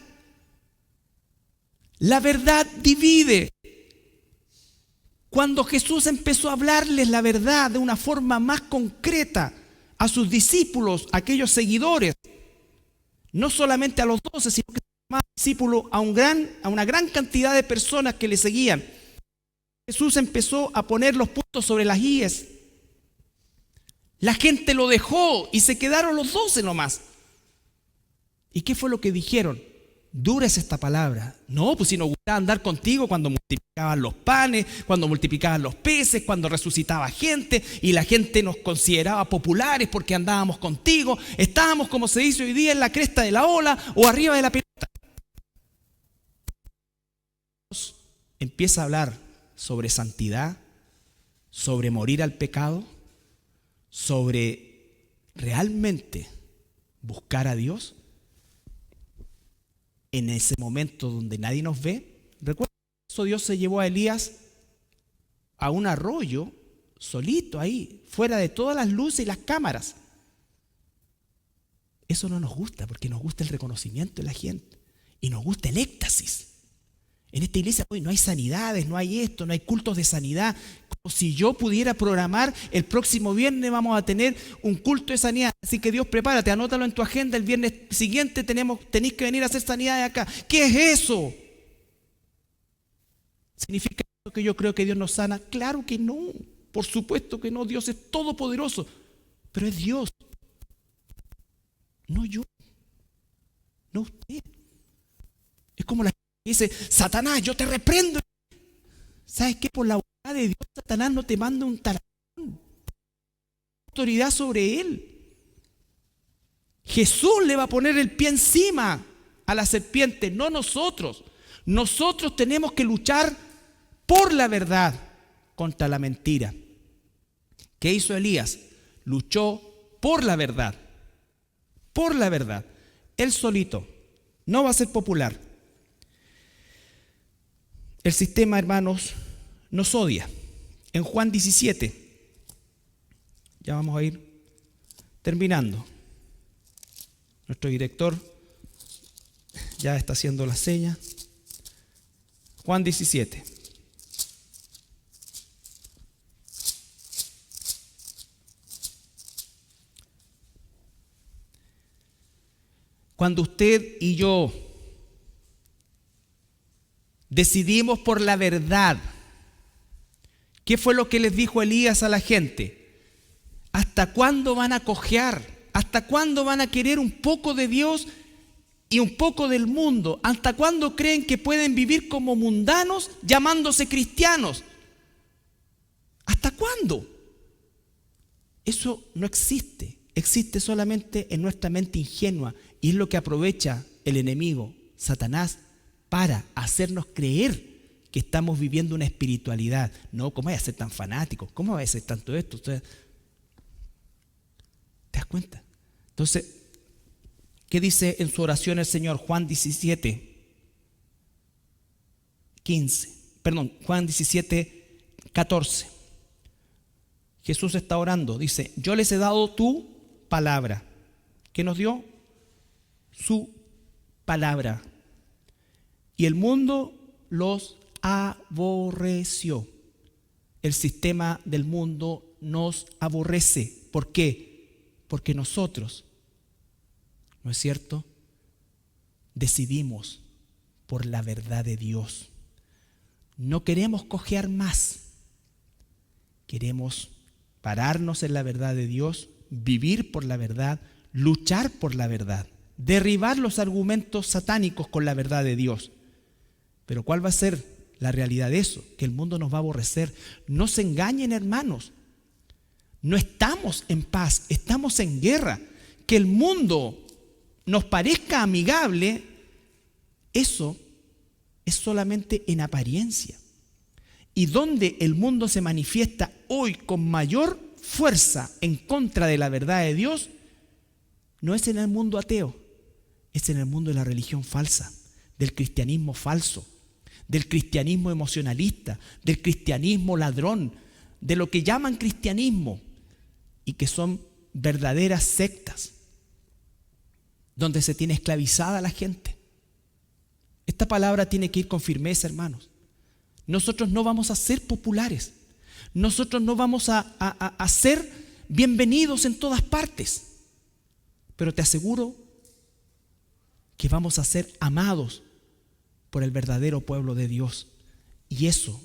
La verdad divide. Cuando Jesús empezó a hablarles la verdad de una forma más concreta a sus discípulos, a aquellos seguidores, no solamente a los 12, sino que más discípulos a una gran cantidad de personas que le seguían, Jesús empezó a poner los puntos sobre las íes. La gente lo dejó y se quedaron los 12 nomás. ¿Y qué fue lo que dijeron? Dura es esta palabra. No, pues si nos gustaba andar contigo cuando multiplicaban los panes, cuando multiplicaban los peces, cuando resucitaba gente y la gente nos consideraba populares porque andábamos contigo. Estábamos, como se dice hoy día, en la cresta de la ola o arriba de la pelota. Empieza a hablar sobre santidad, sobre morir al pecado, sobre realmente buscar a Dios. En ese momento donde nadie nos ve, recuerda eso, Dios se llevó a Elías a un arroyo solito ahí, fuera de todas las luces y las cámaras. Eso no nos gusta, porque nos gusta el reconocimiento de la gente y nos gusta el éxtasis. En esta iglesia hoy no hay sanidades, no hay esto, no hay cultos de sanidad. Como si yo pudiera programar, el próximo viernes vamos a tener un culto de sanidad. Así que Dios, prepárate, anótalo en tu agenda. El viernes siguiente tenéis que venir a hacer sanidad de acá. ¿Qué es eso? ¿Significa que yo creo que Dios nos sana? Claro que no. Por supuesto que no. Dios es todopoderoso. Pero es Dios. No yo. No usted. Es como la dice, Satanás, yo te reprendo. ¿Sabes qué? Por la voluntad de Dios, Satanás no te manda un talón. Autoridad sobre él. Jesús le va a poner el pie encima a la serpiente, no nosotros. Nosotros tenemos que luchar por la verdad contra la mentira. ¿Qué hizo Elías? Luchó por la verdad. Por la verdad. Él solito. No va a ser popular. El sistema, hermanos, nos odia. En Juan 17, ya vamos a ir terminando. Nuestro director ya está haciendo la seña. Juan 17. Cuando usted y yo decidimos por la verdad, ¿qué fue lo que les dijo Elías a la gente? ¿Hasta cuándo van a cojear? ¿Hasta cuándo van a querer un poco de Dios y un poco del mundo? ¿Hasta cuándo creen que pueden vivir como mundanos llamándose cristianos? ¿Hasta cuándo? Eso no existe. Existe solamente en nuestra mente ingenua y es lo que aprovecha el enemigo, Satanás, para hacernos creer que estamos viviendo una espiritualidad. No, ¿cómo voy a ser tan fanático? ¿Cómo voy a ser tanto esto? ¿Te das cuenta? Entonces, ¿qué dice en su oración el Señor? Juan 17, 15. Perdón, Juan 17, 14. Jesús está orando. Dice, yo les he dado tu palabra. ¿Qué nos dio? Su palabra. Y el mundo los aborreció. El sistema del mundo nos aborrece. ¿Por qué? Porque nosotros, ¿no es cierto?, decidimos por la verdad de Dios. No queremos cojear más. Queremos pararnos en la verdad de Dios, vivir por la verdad, luchar por la verdad, derribar los argumentos satánicos con la verdad de Dios. Pero ¿cuál va a ser la realidad de eso? Que el mundo nos va a aborrecer. No se engañen, hermanos. No estamos en paz, estamos en guerra. Que el mundo nos parezca amigable, eso es solamente en apariencia. Y donde el mundo se manifiesta hoy con mayor fuerza en contra de la verdad de Dios no es en el mundo ateo, es en el mundo de la religión falsa, del cristianismo falso, del cristianismo emocionalista, del cristianismo ladrón, de lo que llaman cristianismo y que son verdaderas sectas donde se tiene esclavizada a la gente. Esta palabra tiene que ir con firmeza, hermanos. Nosotros no vamos a ser populares. Nosotros no vamos a ser bienvenidos en todas partes. Pero te aseguro que vamos a ser amados por el verdadero pueblo de Dios. Y eso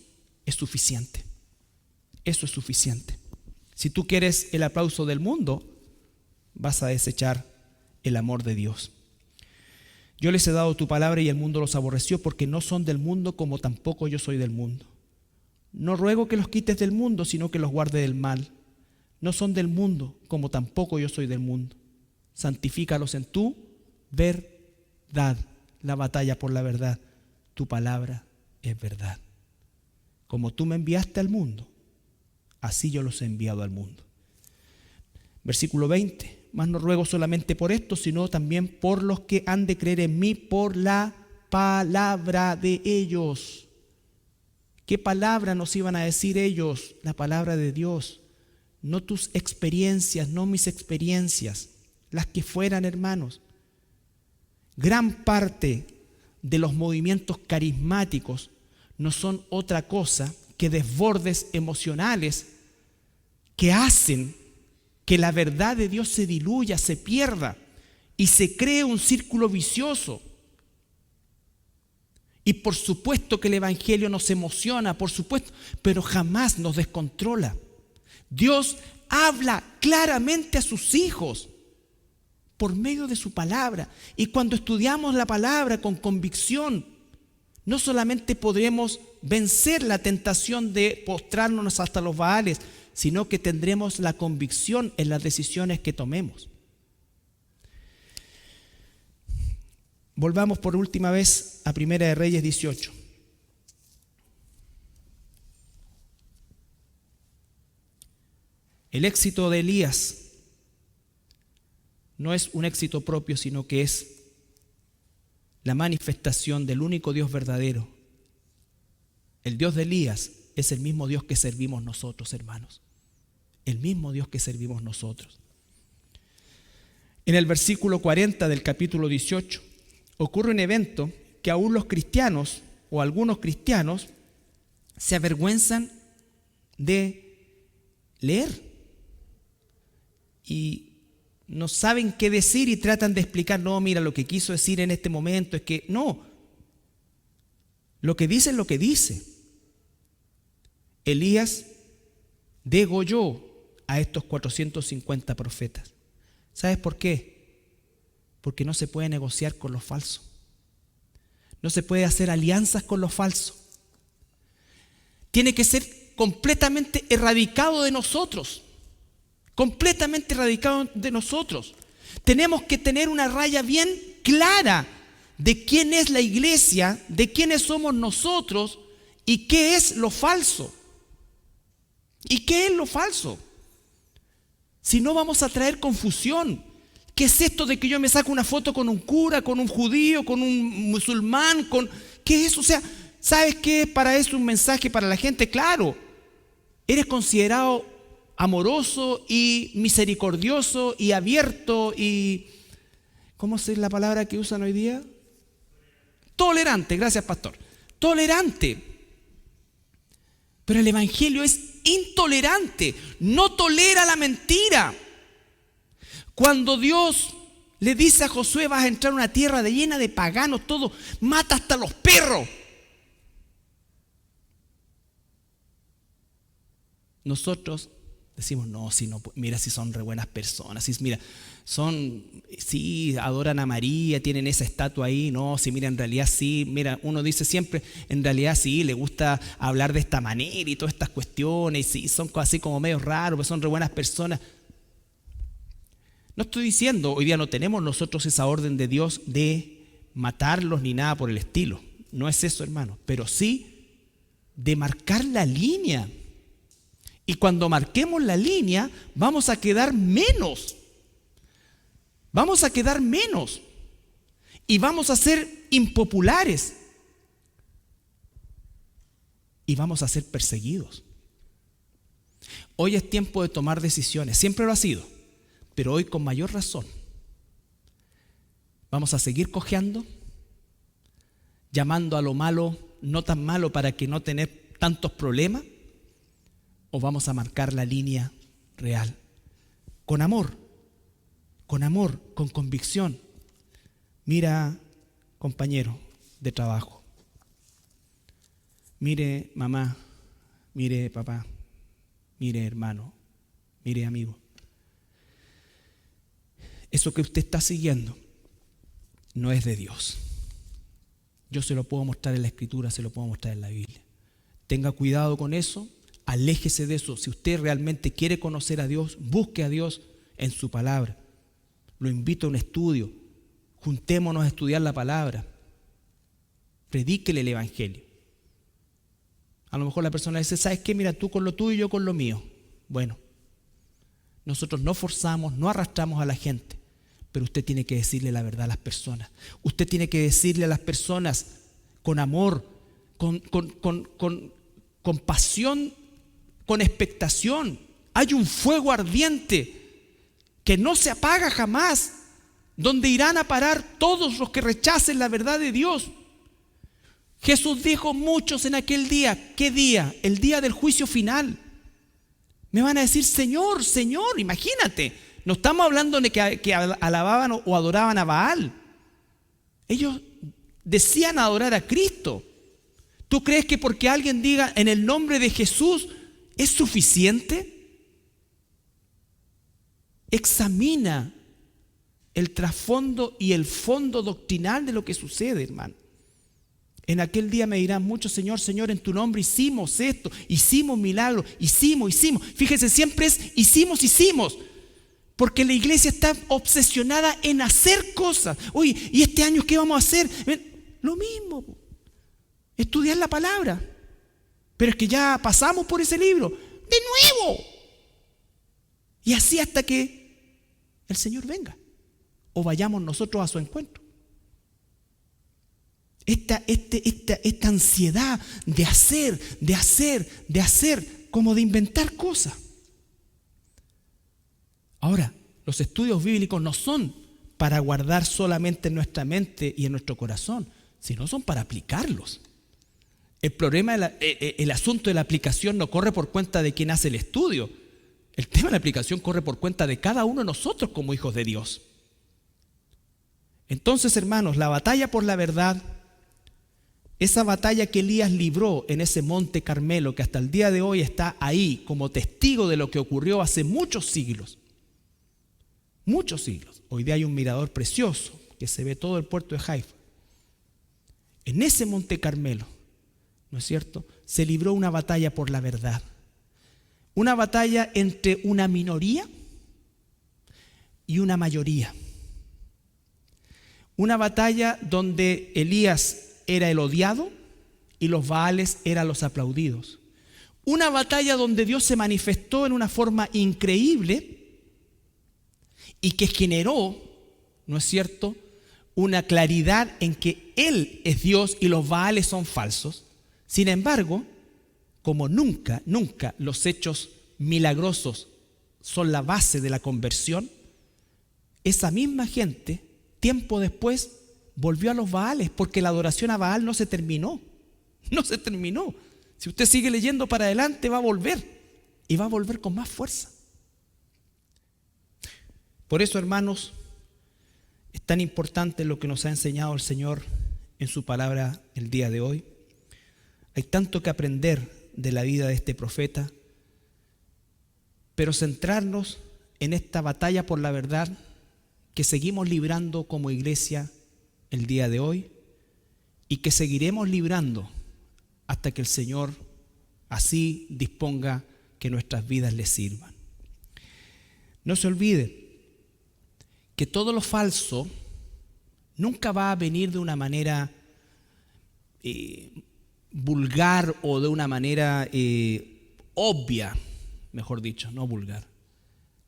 es suficiente. Eso es suficiente. Si tú quieres el aplauso del mundo, vas a desechar el amor de Dios. Yo les he dado tu palabra y el mundo los aborreció porque no son del mundo como tampoco yo soy del mundo. No ruego que los quites del mundo, sino que los guarde del mal. No son del mundo como tampoco yo soy del mundo. Santifícalos en tu verdad. La batalla por la verdad. Tu palabra es verdad. Como tú me enviaste al mundo, así yo los he enviado al mundo. Versículo 20. Mas no ruego solamente por esto, sino también por los que han de creer en mí por la palabra de ellos. ¿Qué palabra nos iban a decir ellos? La palabra de Dios. No tus experiencias, no mis experiencias, las que fueran, hermanos. Gran parte de los movimientos carismáticos no son otra cosa que desbordes emocionales que hacen que la verdad de Dios se diluya, se pierda y se cree un círculo vicioso. Y por supuesto que el evangelio nos emociona, por supuesto, pero jamás nos descontrola. Dios habla claramente a sus hijos por medio de su palabra. Y cuando estudiamos la palabra con convicción, no solamente podremos vencer la tentación de postrarnos hasta los Baales, sino que tendremos la convicción en las decisiones que tomemos. Volvamos por última vez a Primera de Reyes 18. El éxito de Elías no es un éxito propio, sino que es la manifestación del único Dios verdadero. El Dios de Elías es el mismo Dios que servimos nosotros, hermanos. El mismo Dios que servimos nosotros. En el versículo 40 del capítulo 18 ocurre un evento que aún los cristianos o algunos cristianos se avergüenzan de leer y no saben qué decir y tratan de explicar. No, mira, lo que quiso decir en este momento es que no. Lo que dice es lo que dice. Elías degolló a estos 450 profetas. ¿Sabes por qué? Porque no se puede negociar con los falsos. No se puede hacer alianzas con los falsos. Tiene que ser completamente erradicado de nosotros. Completamente erradicado de nosotros. Tenemos que tener una raya bien clara de quién es la iglesia, de quiénes somos nosotros y qué es lo falso. ¿Y qué es lo falso? Si no, vamos a traer confusión. ¿Qué es esto de que yo me saco una foto con un cura, con un judío, con un musulmán? ¿Qué es eso? O sea, ¿sabes qué? Para eso un mensaje para la gente, claro. Eres considerado amoroso y misericordioso y abierto y... ¿cómo es la palabra que usan hoy día? Tolerante, gracias pastor. Tolerante. Pero el evangelio es intolerante, no tolera la mentira. Cuando Dios le dice a Josué, vas a entrar a una tierra llena de paganos, todo, mata hasta los perros. Nosotros decimos, no, si no, mira si son re buenas personas, si mira, sí, adoran a María, tienen esa estatua ahí, no, si mira, en realidad sí, mira, uno dice siempre, en realidad sí, le gusta hablar de esta manera y todas estas cuestiones, y sí, son así como medio raros, pero son re buenas personas. No estoy diciendo, hoy día no tenemos nosotros esa orden de Dios de matarlos ni nada por el estilo, no es eso, hermano, pero sí de marcar la línea Y cuando marquemos la línea, vamos a quedar menos. Vamos a quedar menos. Y vamos a ser impopulares. Y vamos a ser perseguidos. Hoy es tiempo de tomar decisiones. Siempre lo ha sido. Pero hoy con mayor razón. Vamos a seguir cojeando, llamando a lo malo no tan malo para que no tener tantos problemas, o vamos a marcar la línea real con amor, con convicción. Mira, compañero de trabajo, mire mamá, mire papá, mire hermano, mire amigo, eso que usted está siguiendo no es de Dios. Yo se lo puedo mostrar en la Escritura, se lo puedo mostrar en la Biblia. Tenga cuidado con eso, aléjese de eso. Si usted realmente quiere conocer a Dios, busque a Dios en su palabra. Lo invito a un estudio, juntémonos a estudiar la palabra, predíquele el Evangelio. A lo mejor la persona dice, ¿sabes qué? Mira, tú con lo tuyo y yo con lo mío. Bueno, nosotros no forzamos, no arrastramos a la gente. Pero usted tiene que decirle la verdad a las personas. Usted tiene que decirle a las personas con amor, con pasión, con expectación. Hay un fuego ardiente que no se apaga jamás, donde irán a parar todos los que rechacen la verdad de Dios. Jesús dijo muchos en aquel día. ¿Qué día? El día del juicio final. Me van a decir, Señor, Señor, imagínate. No estamos hablando de que alababan o adoraban a Baal. Ellos decían adorar a Cristo. ¿Tú crees que porque alguien diga en el nombre de Jesús es suficiente? Examina el trasfondo y el fondo doctrinal de lo que sucede, hermano. En aquel día me dirán muchos, Señor, Señor, en tu nombre hicimos esto, hicimos milagros, hicimos. Fíjese, siempre es hicimos. Porque la iglesia está obsesionada en hacer cosas. Oye, ¿y este año qué vamos a hacer? Lo mismo, estudiar la palabra. Pero es que ya pasamos por ese libro. De nuevo. Y así hasta que el Señor venga. O vayamos nosotros a su encuentro. Esta ansiedad de hacer, como de inventar cosas. Ahora, los estudios bíblicos no son para guardar solamente en nuestra mente y en nuestro corazón, sino son para aplicarlos. El problema, el asunto de la aplicación no corre por cuenta de quien hace el estudio. El tema de la aplicación corre por cuenta de cada uno de nosotros como hijos de Dios. Entonces, hermanos, la batalla por la verdad, esa batalla que Elías libró en ese monte Carmelo, que hasta el día de hoy está ahí como testigo de lo que ocurrió hace muchos siglos. Muchos siglos. Hoy día hay un mirador precioso que se ve todo el puerto de Haifa. En ese monte Carmelo, ¿no es cierto?, se libró una batalla por la verdad. Una batalla entre una minoría y una mayoría. Una batalla donde Elías era el odiado y los Baales eran los aplaudidos. Una batalla donde Dios se manifestó en una forma increíble y que generó, ¿no es cierto?, una claridad en que Él es Dios y los Baales son falsos. Sin embargo, como nunca los hechos milagrosos son la base de la conversión, esa misma gente, tiempo después, volvió a los Baales, porque la adoración a Baal no se terminó. No se terminó. Si usted sigue leyendo para adelante, va a volver. Y va a volver con más fuerza. Por eso, hermanos, es tan importante lo que nos ha enseñado el Señor en su palabra el día de hoy. Hay tanto que aprender de la vida de este profeta, pero centrarnos en esta batalla por la verdad que seguimos librando como iglesia el día de hoy y que seguiremos librando hasta que el Señor así disponga que nuestras vidas le sirvan. No se olvide que todo lo falso nunca va a venir de una manera vulgar o de una manera obvia. mejor dicho, no vulgar.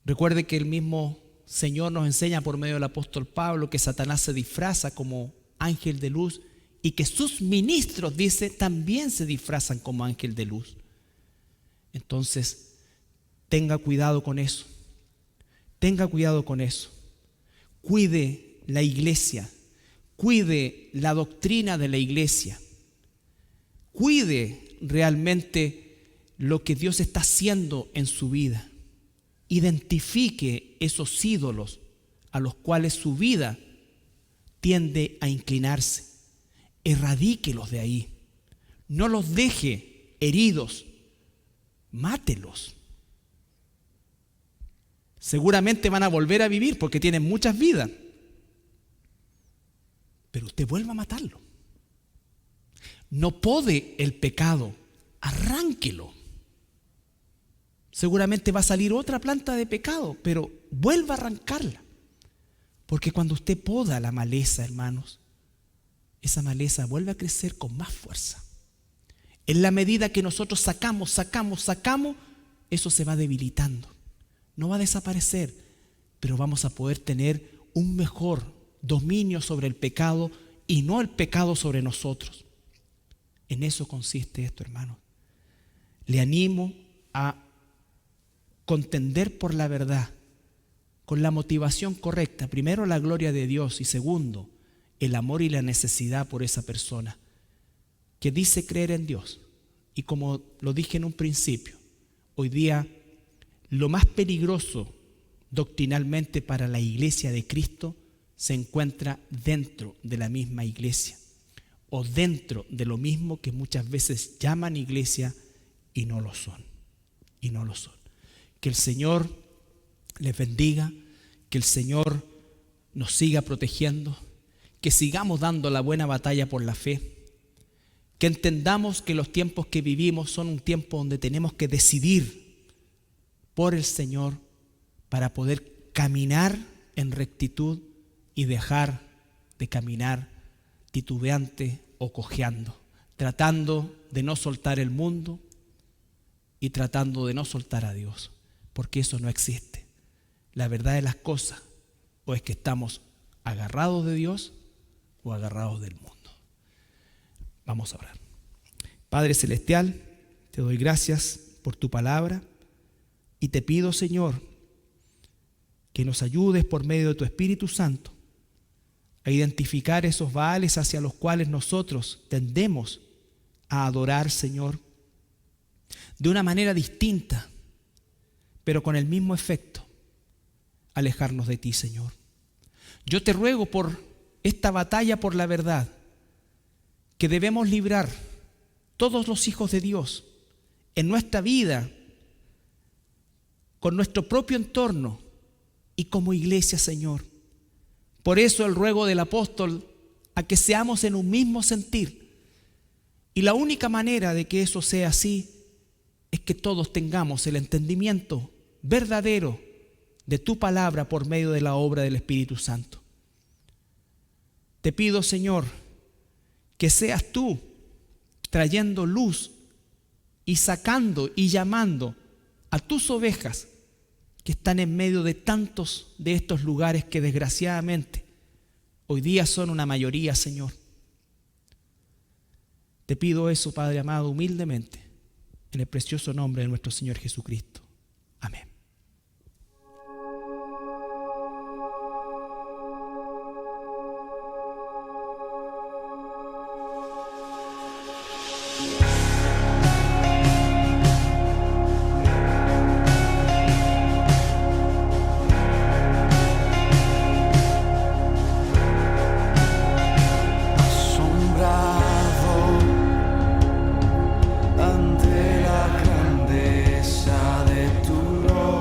Recuerde que el mismo Señor nos enseña por medio del apóstol Pablo que Satanás se disfraza como ángel de luz y que sus ministros, dice, también se disfrazan como ángel de luz. Entonces, tenga cuidado con eso. Tenga cuidado con eso. Cuide la iglesia. Cuide la doctrina de la iglesia. Cuide realmente lo que Dios está haciendo en su vida. Identifique esos ídolos a los cuales su vida tiende a inclinarse. Erradíquelos de ahí. No los deje heridos. Mátelos. Seguramente van a volver a vivir porque tienen muchas vidas. Pero usted vuelva a matarlo. No pode el pecado, arránquelo. Seguramente va a salir otra planta de pecado, pero vuelva a arrancarla. Porque cuando usted poda la maleza, hermanos, esa maleza vuelve a crecer con más fuerza. En la medida que nosotros sacamos, eso se va debilitando. No va a desaparecer, pero vamos a poder tener un mejor dominio sobre el pecado y no el pecado sobre nosotros. En eso consiste esto, hermano. Le animo a contender por la verdad, con la motivación correcta. Primero, la gloria de Dios, y segundo, el amor y la necesidad por esa persona que dice creer en Dios. Y como lo dije en un principio, hoy día lo más peligroso doctrinalmente para la iglesia de Cristo se encuentra dentro de la misma iglesia, o dentro de lo mismo que muchas veces llaman iglesia y no lo son. Y no lo son. Que el Señor les bendiga, que el Señor nos siga protegiendo, que sigamos dando la buena batalla por la fe, que entendamos que los tiempos que vivimos son un tiempo donde tenemos que decidir por el Señor para poder caminar en rectitud y dejar de caminar titubeante o cojeando, tratando de no soltar el mundo y tratando de no soltar a Dios, porque eso no existe. La verdad de las cosas, o es que estamos agarrados de Dios o agarrados del mundo. Vamos a orar. Padre Celestial, te doy gracias por tu palabra y te pido, Señor, que nos ayudes por medio de tu Espíritu Santo a identificar esos Baales hacia los cuales nosotros tendemos a adorar, Señor, de una manera distinta, pero con el mismo efecto, alejarnos de ti, Señor. Yo te ruego por esta batalla por la verdad que debemos librar todos los hijos de Dios en nuestra vida, con nuestro propio entorno y como iglesia, Señor. Por eso el ruego del apóstol a que seamos en un mismo sentir. Y la única manera de que eso sea así es que todos tengamos el entendimiento verdadero de tu palabra por medio de la obra del Espíritu Santo. Te pido, Señor, que seas tú trayendo luz y sacando y llamando a tus ovejas que están en medio de tantos de estos lugares que desgraciadamente hoy día son una mayoría, Señor. Te pido eso, Padre amado, humildemente, en el precioso nombre de nuestro Señor Jesucristo. Amén. Ante la grandeza de tu gloria.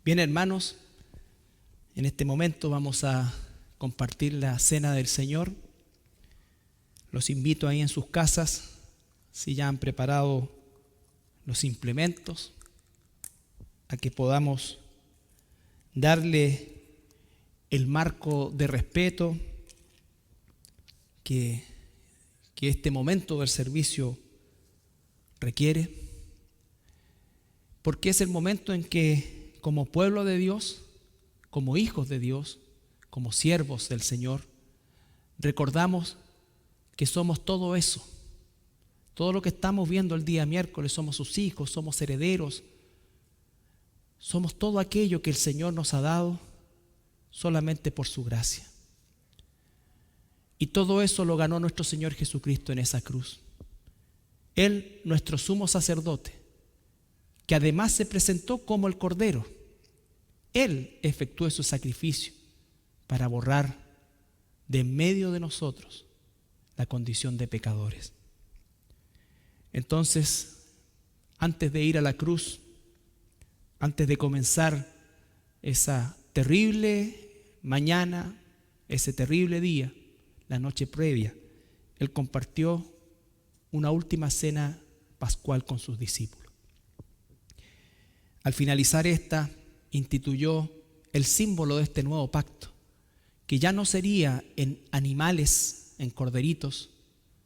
Bien, hermanos, en este momento vamos a compartir la cena del Señor. Los invito ahí en sus casas, si ya han preparado los implementos, a que podamos darle el marco de respeto que este momento del servicio requiere, porque es el momento en que como pueblo de Dios, como hijos de Dios, como siervos del Señor, recordamos que somos todo eso. Todo lo que estamos viendo el día miércoles, somos sus hijos, somos herederos, somos todo aquello que el Señor nos ha dado solamente por su gracia. Y todo eso lo ganó nuestro Señor Jesucristo en esa cruz. Él, nuestro sumo sacerdote, que además se presentó como el Cordero. Él efectuó su sacrificio para borrar de en medio de nosotros la condición de pecadores. Entonces, antes de ir a la cruz, antes de comenzar esa terrible mañana, ese terrible día, la noche previa, Él compartió una última cena pascual con sus discípulos. Al finalizar esta, instituyó el símbolo de este nuevo pacto, que ya no sería en animales, en corderitos,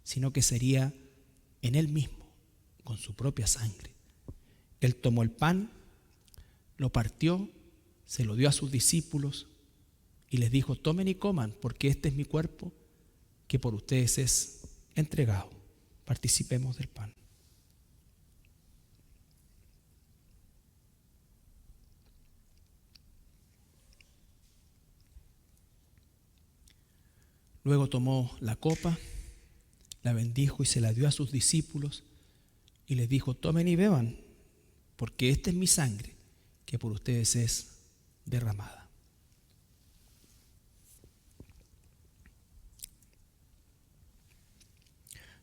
sino que sería en Él mismo, con su propia sangre. Él tomó el pan, lo partió, se lo dio a sus discípulos y les dijo: tomen y coman, porque este es mi cuerpo, que por ustedes es entregado. Participemos del pan. Luego tomó la copa, la bendijo y se la dio a sus discípulos y les dijo: tomen y beban, porque esta es mi sangre, que por ustedes es derramada.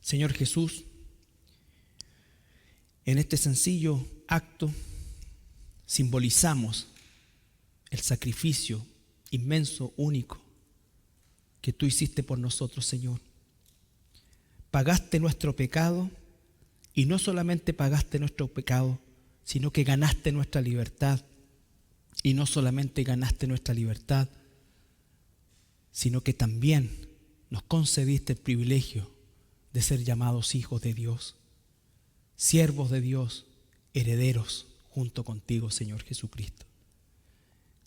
Señor Jesús, en este sencillo acto simbolizamos el sacrificio inmenso, único, que tú hiciste por nosotros, Señor. Pagaste nuestro pecado, y no solamente pagaste nuestro pecado, sino que ganaste nuestra libertad. Y no solamente ganaste nuestra libertad, sino que también nos concediste el privilegio de ser llamados hijos de Dios, siervos de Dios, herederos junto contigo, Señor Jesucristo.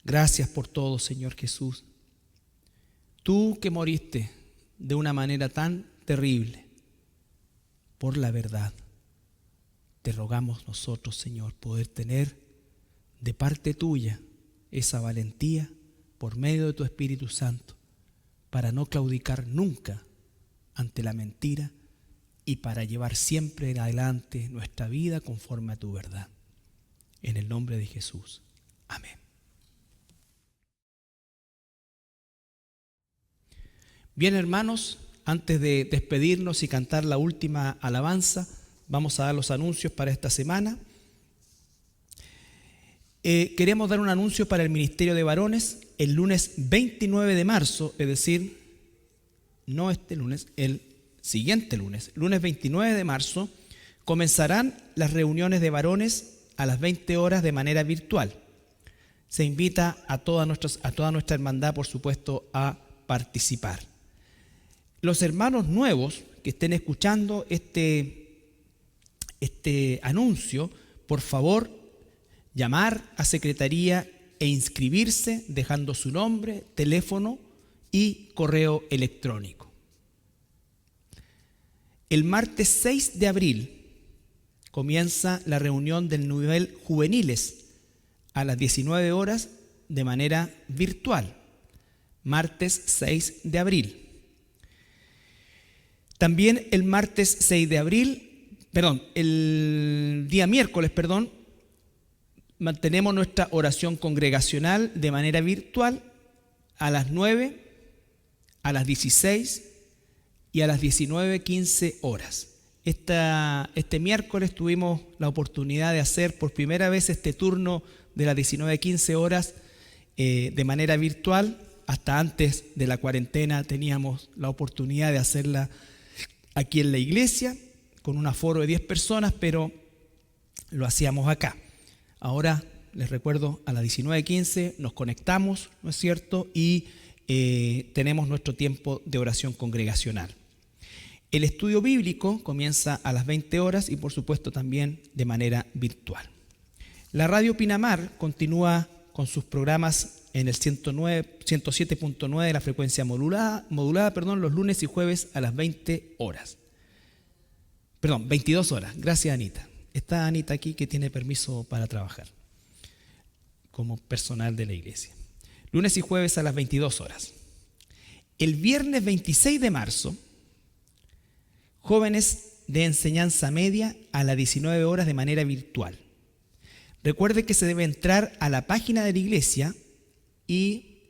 Gracias por todo, Señor Jesús. Tú que moriste de una manera tan terrible por la verdad, te rogamos nosotros, Señor, poder tener de parte tuya esa valentía por medio de tu Espíritu Santo para no claudicar nunca ante la mentira y para llevar siempre adelante nuestra vida conforme a tu verdad. En el nombre de Jesús. Amén. Bien, hermanos, antes de despedirnos y cantar la última alabanza, vamos a dar los anuncios para esta semana. Queremos dar un anuncio para el Ministerio de Varones. El lunes 29 de marzo, es decir, no este lunes, el siguiente lunes 29 de marzo, comenzarán las reuniones de varones a las 20 horas de manera virtual. Se invita a toda nuestra hermandad, por supuesto, a participar. Los hermanos nuevos que estén escuchando este anuncio, por favor, llamar a secretaría e inscribirse dejando su nombre, teléfono y correo electrónico. El martes 6 de abril comienza la reunión del nivel juveniles a las 19 horas de manera virtual. Martes 6 de abril. También el martes 6 de abril, el día miércoles, mantenemos nuestra oración congregacional de manera virtual a las 9, a las 16 y a las 19:15 horas. Este miércoles tuvimos la oportunidad de hacer por primera vez este turno de las 19 a 15 horas de manera virtual. Hasta antes de la cuarentena teníamos la oportunidad de hacerla aquí en la iglesia con un aforo de 10 personas, pero lo hacíamos acá. Ahora les recuerdo, a las 19:15 nos conectamos, ¿no es cierto? Y tenemos nuestro tiempo de oración congregacional. El estudio bíblico comienza a las 20 horas y por supuesto también de manera virtual. La Radio Pinamar continúa con sus programas en el 107.9 de la frecuencia modulada, los lunes y jueves a las 22 horas. Gracias, Anita. Está Anita aquí, que tiene permiso para trabajar como personal de la iglesia. Lunes y jueves a las 22 horas. El viernes 26 de marzo, jóvenes de enseñanza media a las 19 horas de manera virtual. Recuerde que se debe entrar a la página de la iglesia e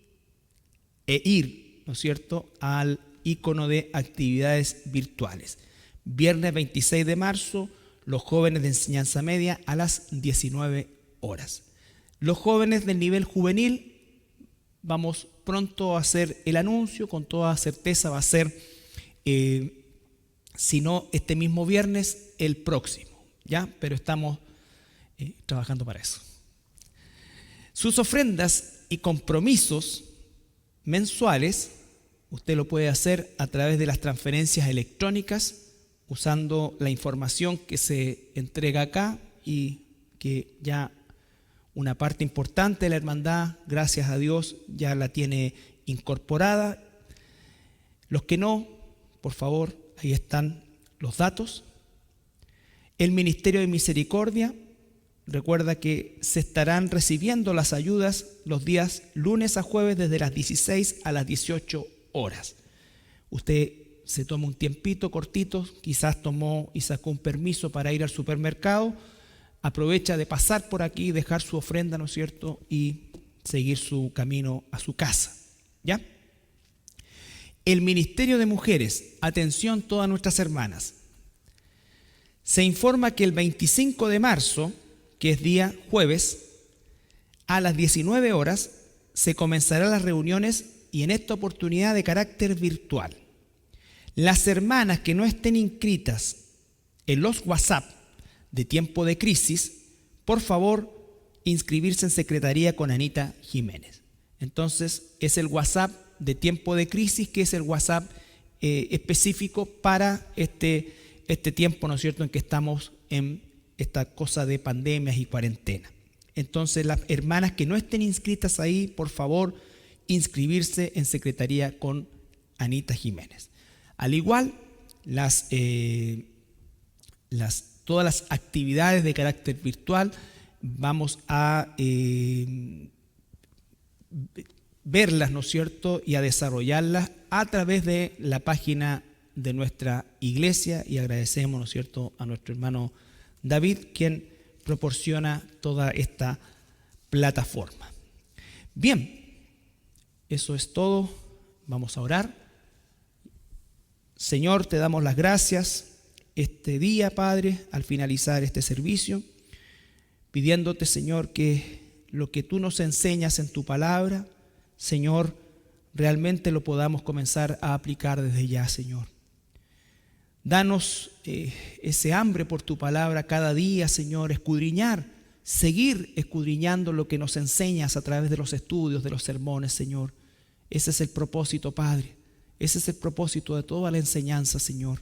ir, ¿no es cierto?, al icono de actividades virtuales. Viernes 26 de marzo, los jóvenes de enseñanza media a las 19 horas. Los jóvenes del nivel juvenil, vamos pronto a hacer el anuncio, con toda certeza va a ser, si no este mismo viernes, el próximo, ¿ya? Pero estamos trabajando para eso. Sus ofrendas y compromisos mensuales, usted lo puede hacer a través de las transferencias electrónicas, usando la información que se entrega acá y que ya una parte importante de la hermandad, gracias a Dios, ya la tiene incorporada. Los que no, por favor, ahí están los datos. El Ministerio de Misericordia, recuerda que se estarán recibiendo las ayudas los días lunes a jueves desde las 16 a las 18 horas. Usted se toma un tiempito cortito, quizás tomó y sacó un permiso para ir al supermercado, aprovecha de pasar por aquí, dejar su ofrenda, ¿no es cierto?, y seguir su camino a su casa, ¿ya? El Ministerio de Mujeres, atención todas nuestras hermanas, se informa que el 25 de marzo, que es día jueves, a las 19 horas, se comenzarán las reuniones y en esta oportunidad de carácter virtual. Las hermanas que no estén inscritas en los WhatsApp de tiempo de crisis, por favor, inscribirse en secretaría con Anita Jiménez. Entonces, es el WhatsApp de tiempo de crisis, que es el WhatsApp específico para este tiempo, ¿no es cierto?, en que estamos en esta cosa de pandemias y cuarentena. Entonces, las hermanas que no estén inscritas ahí, por favor, inscribirse en secretaría con Anita Jiménez. Al igual, todas las actividades de carácter virtual vamos a verlas, ¿no es cierto?, y a desarrollarlas a través de la página de nuestra iglesia, y agradecemos, ¿no es cierto?, a nuestro hermano David, quien proporciona toda esta plataforma. Bien, eso es todo. Vamos a orar. Señor, te damos las gracias este día, Padre, al finalizar este servicio, pidiéndote, Señor, que lo que tú nos enseñas en tu palabra, Señor, realmente lo podamos comenzar a aplicar desde ya, Señor. Danos ese hambre por tu palabra cada día, Señor, escudriñar, seguir escudriñando lo que nos enseñas a través de los estudios, de los sermones, Señor. Ese es el propósito, Padre. Ese es el propósito de toda la enseñanza, Señor.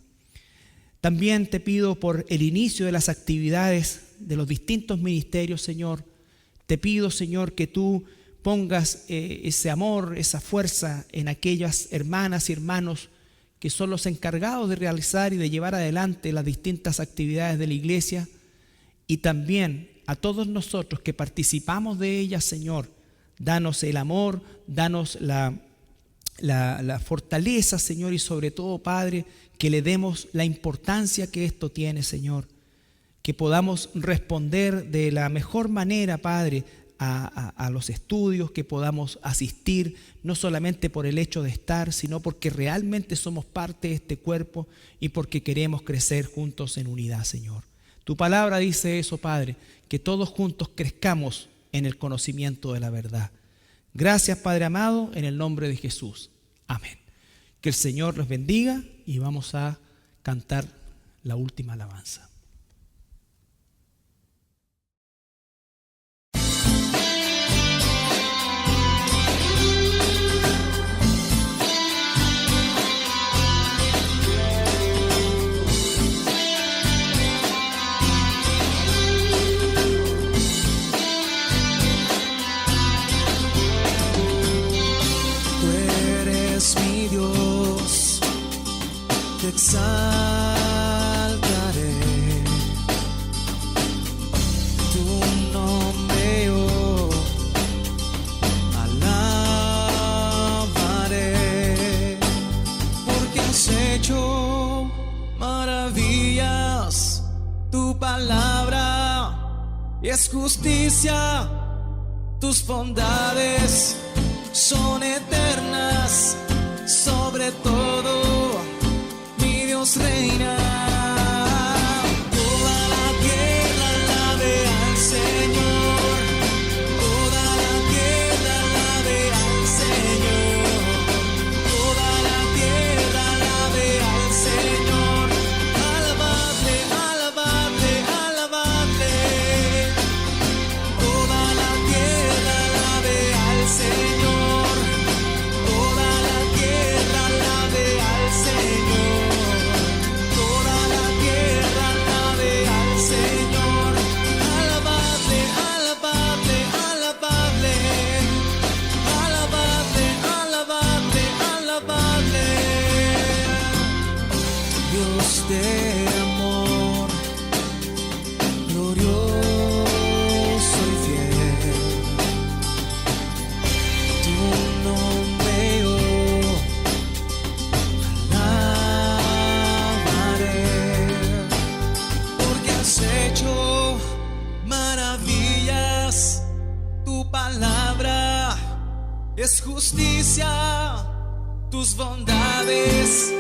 También te pido por el inicio de las actividades de los distintos ministerios, Señor. Te pido, Señor, que tú pongas ese amor, esa fuerza en aquellas hermanas y hermanos que son los encargados de realizar y de llevar adelante las distintas actividades de la iglesia, y también a todos nosotros que participamos de ellas, Señor. Danos el amor, danos la fortaleza, Señor, y sobre todo, Padre, que le demos la importancia que esto tiene, Señor. Que podamos responder de la mejor manera, Padre, a los estudios, que podamos asistir, no solamente por el hecho de estar, sino porque realmente somos parte de este cuerpo y porque queremos crecer juntos en unidad, Señor. Tu palabra dice eso, Padre, que todos juntos crezcamos en el conocimiento de la verdad. Gracias, Padre amado, en el nombre de Jesús. Amén. Que el Señor los bendiga y vamos a cantar la última alabanza. Te exaltaré, tu nombre yo alabaré, porque has hecho maravillas, tu palabra es justicia, tus bondades son eternas, sobre todo reina. Toda la tierra alabe al Señor, toda la tierra alabe al Señor, toda la tierra alabe al Señor. Alabadle, alabadle, alabadle. Toda la tierra alabe al Señor, toda la tierra alabe al Señor. De amor glorioso y fiel, tu nombre yo alabaré, porque has hecho maravillas, tu palabra es justicia, tus bondades